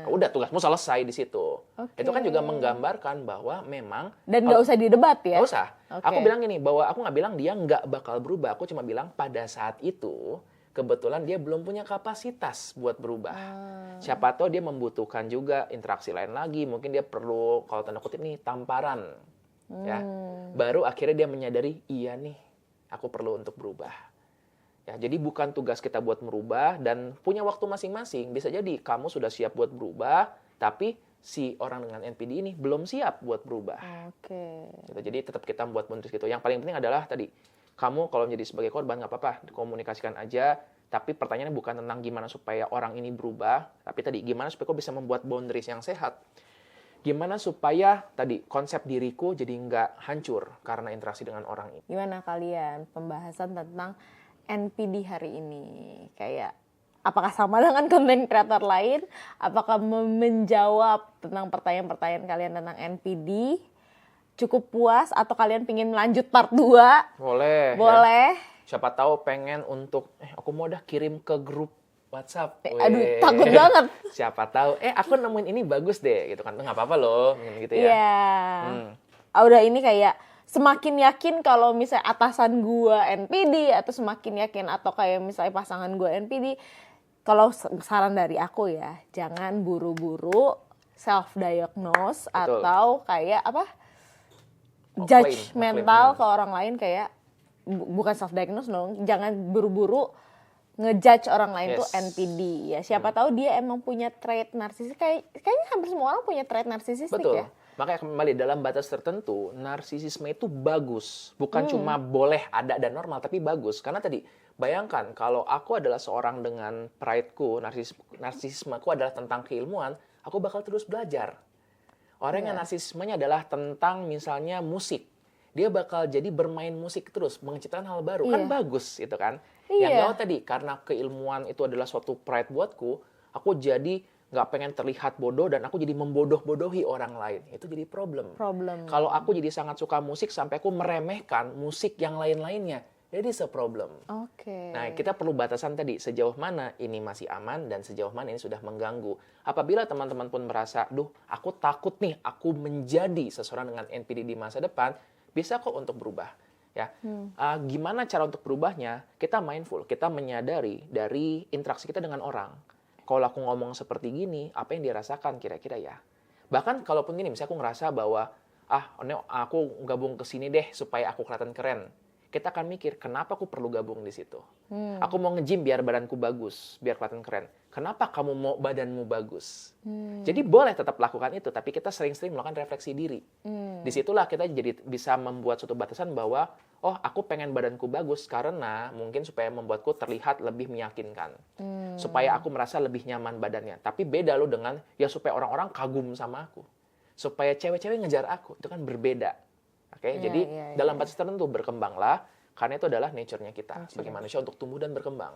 Udah, tugasmu selesai di situ. Itu kan juga menggambarkan bahwa memang... Dan nggak usah didebat ya? Nggak usah. Aku bilang gini, bahwa aku nggak bilang dia nggak bakal berubah. Aku cuma bilang pada saat itu, kebetulan dia belum punya kapasitas buat berubah. Siapa tahu dia membutuhkan juga interaksi lain lagi. Mungkin dia perlu, kalau tanda kutip nih, tamparan. Ya. Baru akhirnya dia menyadari, iya nih, aku perlu untuk berubah. Ya, jadi bukan tugas kita buat merubah dan punya waktu masing-masing. Bisa jadi kamu sudah siap buat berubah, tapi si orang dengan NPD ini belum siap buat berubah. Oke. Gitu. Jadi tetap kita membuat boundaries gitu. Yang paling penting adalah tadi, kamu kalau menjadi sebagai korban nggak apa-apa, dikomunikasikan aja. Tapi pertanyaannya bukan tentang gimana supaya orang ini berubah, tapi tadi gimana supaya kau bisa membuat boundaries yang sehat. Gimana supaya tadi konsep diriku jadi nggak hancur karena interaksi dengan orang ini. Gimana kalian pembahasan tentang NPD hari ini? Kayak apakah sama dengan konten kreator lain? Apakah menjawab tentang pertanyaan-pertanyaan kalian tentang NPD? Cukup puas atau kalian pingin lanjut part 2? Boleh. Boleh. Ya. Siapa tahu pengen untuk aku mau dah kirim ke grup WhatsApp. Aduh, takut banget. Siapa tahu aku nemuin ini bagus deh gitu kan. Nggak apa-apa loh gitu ya. Iya. Udah ini kayak semakin yakin kalau misalnya atasan gua NPD atau semakin yakin atau kayak misalnya pasangan gua NPD, kalau saran dari aku ya, jangan buru-buru self diagnose atau kayak apa? Judgmental ke orang lain, kayak bukan self diagnose dong, jangan buru-buru ngejudge orang lain tuh NPD ya. Siapa tahu dia emang punya trait narsisistik. Kayaknya hampir semua orang punya trait narsisistik. Betul. Ya. Makanya kembali dalam batas tertentu, narsisisme itu bagus. Bukan cuma boleh ada dan normal, tapi bagus. Karena tadi, bayangkan kalau aku adalah seorang dengan pride-ku, narsisismeku adalah tentang keilmuan, aku bakal terus belajar. Orang yang narsisismenya adalah tentang misalnya musik. Dia bakal jadi bermain musik terus, menciptakan hal baru. Kan bagus itu kan. Yang gawat tadi, karena keilmuan itu adalah suatu pride buatku, aku jadi nggak pengen terlihat bodoh dan aku jadi membodoh-bodohi orang lain. Itu jadi problem. Kalau aku jadi sangat suka musik sampai aku meremehkan musik yang lain-lainnya, jadi problem. Nah, kita perlu batasan tadi, sejauh mana ini masih aman dan sejauh mana ini sudah mengganggu. Apabila teman-teman pun merasa, duh, aku takut nih, aku menjadi seseorang dengan NPD di masa depan, bisa kok untuk berubah. Ya, gimana cara untuk berubahnya? Kita mindful, kita menyadari dari interaksi kita dengan orang. Kalau aku ngomong seperti gini, apa yang dia rasakan kira-kira ya? Bahkan kalaupun gini, misalnya aku ngerasa bahwa, aku gabung ke sini deh supaya aku kelihatan keren. Kita akan mikir, kenapa aku perlu gabung di situ? Aku mau nge-gym biar badanku bagus, biar kelihatan keren. Kenapa kamu mau badanmu bagus? Jadi boleh tetap lakukan itu, tapi kita sering-sering melakukan refleksi diri. Disitulah kita jadi bisa membuat suatu batasan bahwa, oh aku pengen badanku bagus karena mungkin supaya membuatku terlihat lebih meyakinkan. Supaya aku merasa lebih nyaman badannya. Tapi beda loh dengan, ya supaya orang-orang kagum sama aku. Supaya cewek-cewek ngejar aku, itu kan berbeda. Jadi dalam batas tertentu berkembanglah, karena itu adalah nature-nya kita sebagai manusia untuk tumbuh dan berkembang.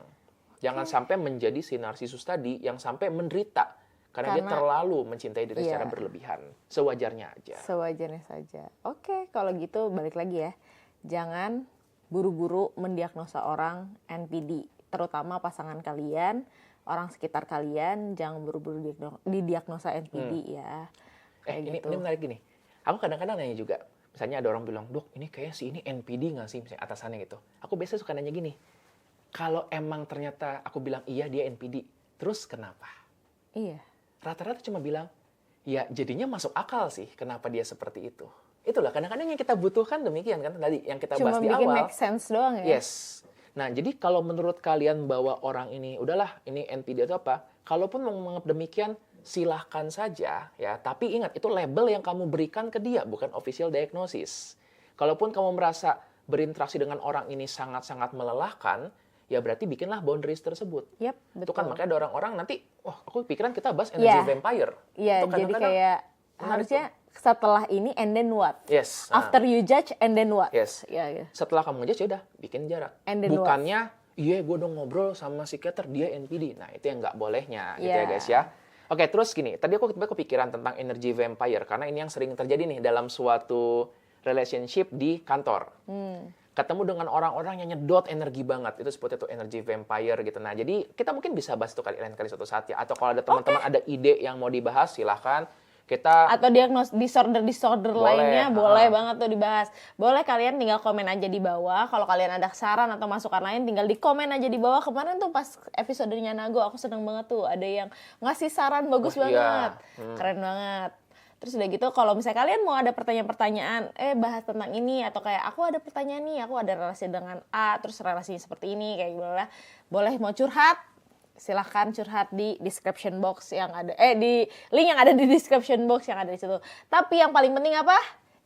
Jangan sampai menjadi si narsisus tadi yang sampai menderita karena dia terlalu mencintai diri secara berlebihan. Sewajarnya aja. Sewajarnya saja. Oke, kalau gitu balik lagi ya. Jangan buru-buru mendiagnosa orang NPD, terutama pasangan kalian, orang sekitar kalian, jangan buru-buru didiagnosa NPD ya. Ini menarik gini. Aku kadang-kadang nanya juga. Misalnya ada orang bilang, dok ini kayak si ini NPD nggak sih, misalnya atasannya gitu. Aku biasanya suka nanya gini, kalau emang ternyata aku bilang iya dia NPD, terus kenapa? Iya. Rata-rata cuma bilang, ya jadinya masuk akal sih kenapa dia seperti itu. Itulah kadang-kadang yang kita butuhkan demikian kan tadi yang kita bahas di awal. Cuma bikin make sense doang ya? Yes. Nah jadi kalau menurut kalian bahwa orang ini, udahlah ini NPD atau apa, kalaupun mau menganggap demikian, silahkan saja ya, tapi ingat itu label yang kamu berikan ke dia, bukan official diagnosis. Kalaupun kamu merasa berinteraksi dengan orang ini sangat-sangat melelahkan, ya berarti bikinlah boundaries tersebut. Yap, Itu betul. kan makanya ada orang-orang nanti, wah aku pikiran kita bahas energy vampire. Iya, Itu jadi kadang-kadang kayak menarik harusnya setelah ini and then what? Yes. After you judge and then what? Yes. Iya. Setelah kamu ngejudge ya udah bikin jarak. And then Bukannya iya gue udah ngobrol sama psikiater dia NPD. Nah, itu yang nggak bolehnya gitu ya Yeah. guys ya. Oke, terus gini, tadi aku tiba-tiba kepikiran tentang energy vampire karena ini yang sering terjadi nih dalam suatu relationship di kantor. Ketemu dengan orang-orang yang nyedot energi banget, itu sebutnya tuh energy vampire gitu. Nah, jadi kita mungkin bisa bahas itu lain kali suatu saat ya. Atau kalau ada teman-teman ada ide yang mau dibahas, silahkan kita Atau disorder Boleh, lainnya boleh banget tuh dibahas. Boleh kalian tinggal komen aja di bawah. Kalau kalian ada saran atau masukan lain tinggal di komen aja di bawah. Kemarin tuh pas episodenya Nago aku seneng banget tuh ada yang ngasih saran bagus Oh, banget. iya. Keren banget. Terus udah gitu kalau misalnya kalian mau ada pertanyaan-pertanyaan, bahas tentang ini atau kayak aku ada pertanyaan nih, aku ada relasi dengan A, terus relasinya seperti ini kayak gitu lah. Boleh mau curhat? Silahkan curhat di description box yang ada di link yang ada di description box yang ada di situ. Tapi yang paling penting apa?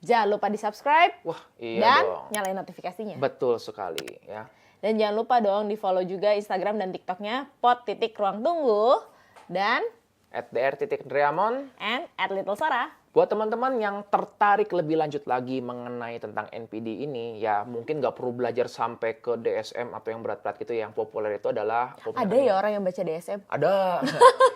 Jangan lupa di-subscribe wah, iya dan dong. nyalain notifikasinya. Betul sekali ya. Dan jangan lupa dong di-follow juga Instagram dan TikToknya @pot.ruangtunggu dan @dr.dreamon. @littlesara. Buat teman-teman yang tertarik lebih lanjut lagi mengenai tentang NPD ini, ya mungkin nggak perlu belajar sampai ke DSM atau yang berat-berat gitu. Yang populer itu adalah... Ada ya orang yang baca DSM? Ada.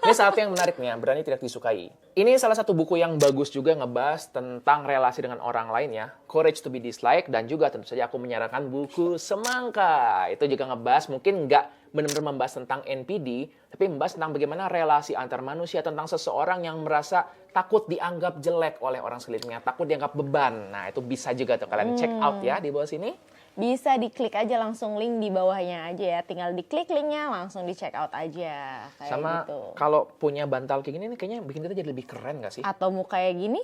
Ini satu yang menarik nih, berani tidak disukai. Ini salah satu buku yang bagus juga ngebahas tentang relasi dengan orang lain ya. Courage to be Disliked, dan juga tentu saja aku menyarankan buku Semangka. Itu juga ngebahas mungkin nggak benar-benar membahas tentang NPD, tapi membahas tentang bagaimana relasi antar manusia, tentang seseorang yang merasa takut dianggap jelek oleh orang sekelilingnya, takut dianggap beban. Nah, itu bisa juga tuh kalian check out ya di bawah sini. Bisa diklik aja langsung link di bawahnya aja ya. Tinggal diklik linknya langsung di check out aja. Kayak Sama gitu. kalau punya bantal kayak gini nih kayaknya bikin kita jadi lebih keren gak sih? Atau mau kayak gini,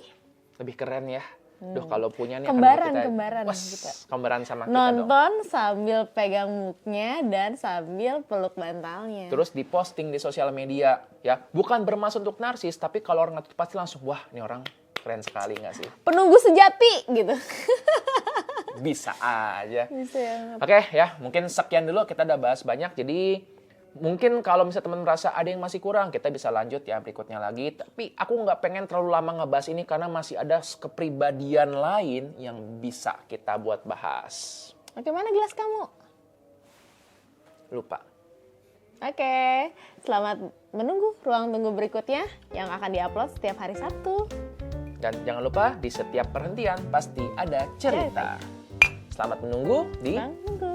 Lebih keren ya. Duh, kalau punya nih Kembaran, akan kembaran Wes, gitu. Kembaran sama kita dong. nonton sambil pegang muknya dan sambil peluk bantalnya. Terus diposting di sosial media ya. Bukan bermaksud untuk narsis, tapi kalau orang itu pasti langsung wah, ini orang keren sekali nggak sih? Penunggu sejati gitu. Bisa aja. Bisa ya. Oke ya, mungkin sekian dulu, kita udah bahas banyak. Jadi mungkin kalau misalnya teman merasa ada yang masih kurang, kita bisa lanjut ya berikutnya lagi. Tapi aku nggak pengen terlalu lama ngebahas ini karena masih ada kepribadian lain yang bisa kita buat bahas. Oke, mana gelas kamu? Lupa. Oke, selamat menunggu ruang tunggu berikutnya yang akan diupload setiap hari Sabtu. Dan jangan lupa di setiap perhentian pasti ada cerita. Selamat menunggu di Ruang tunggu.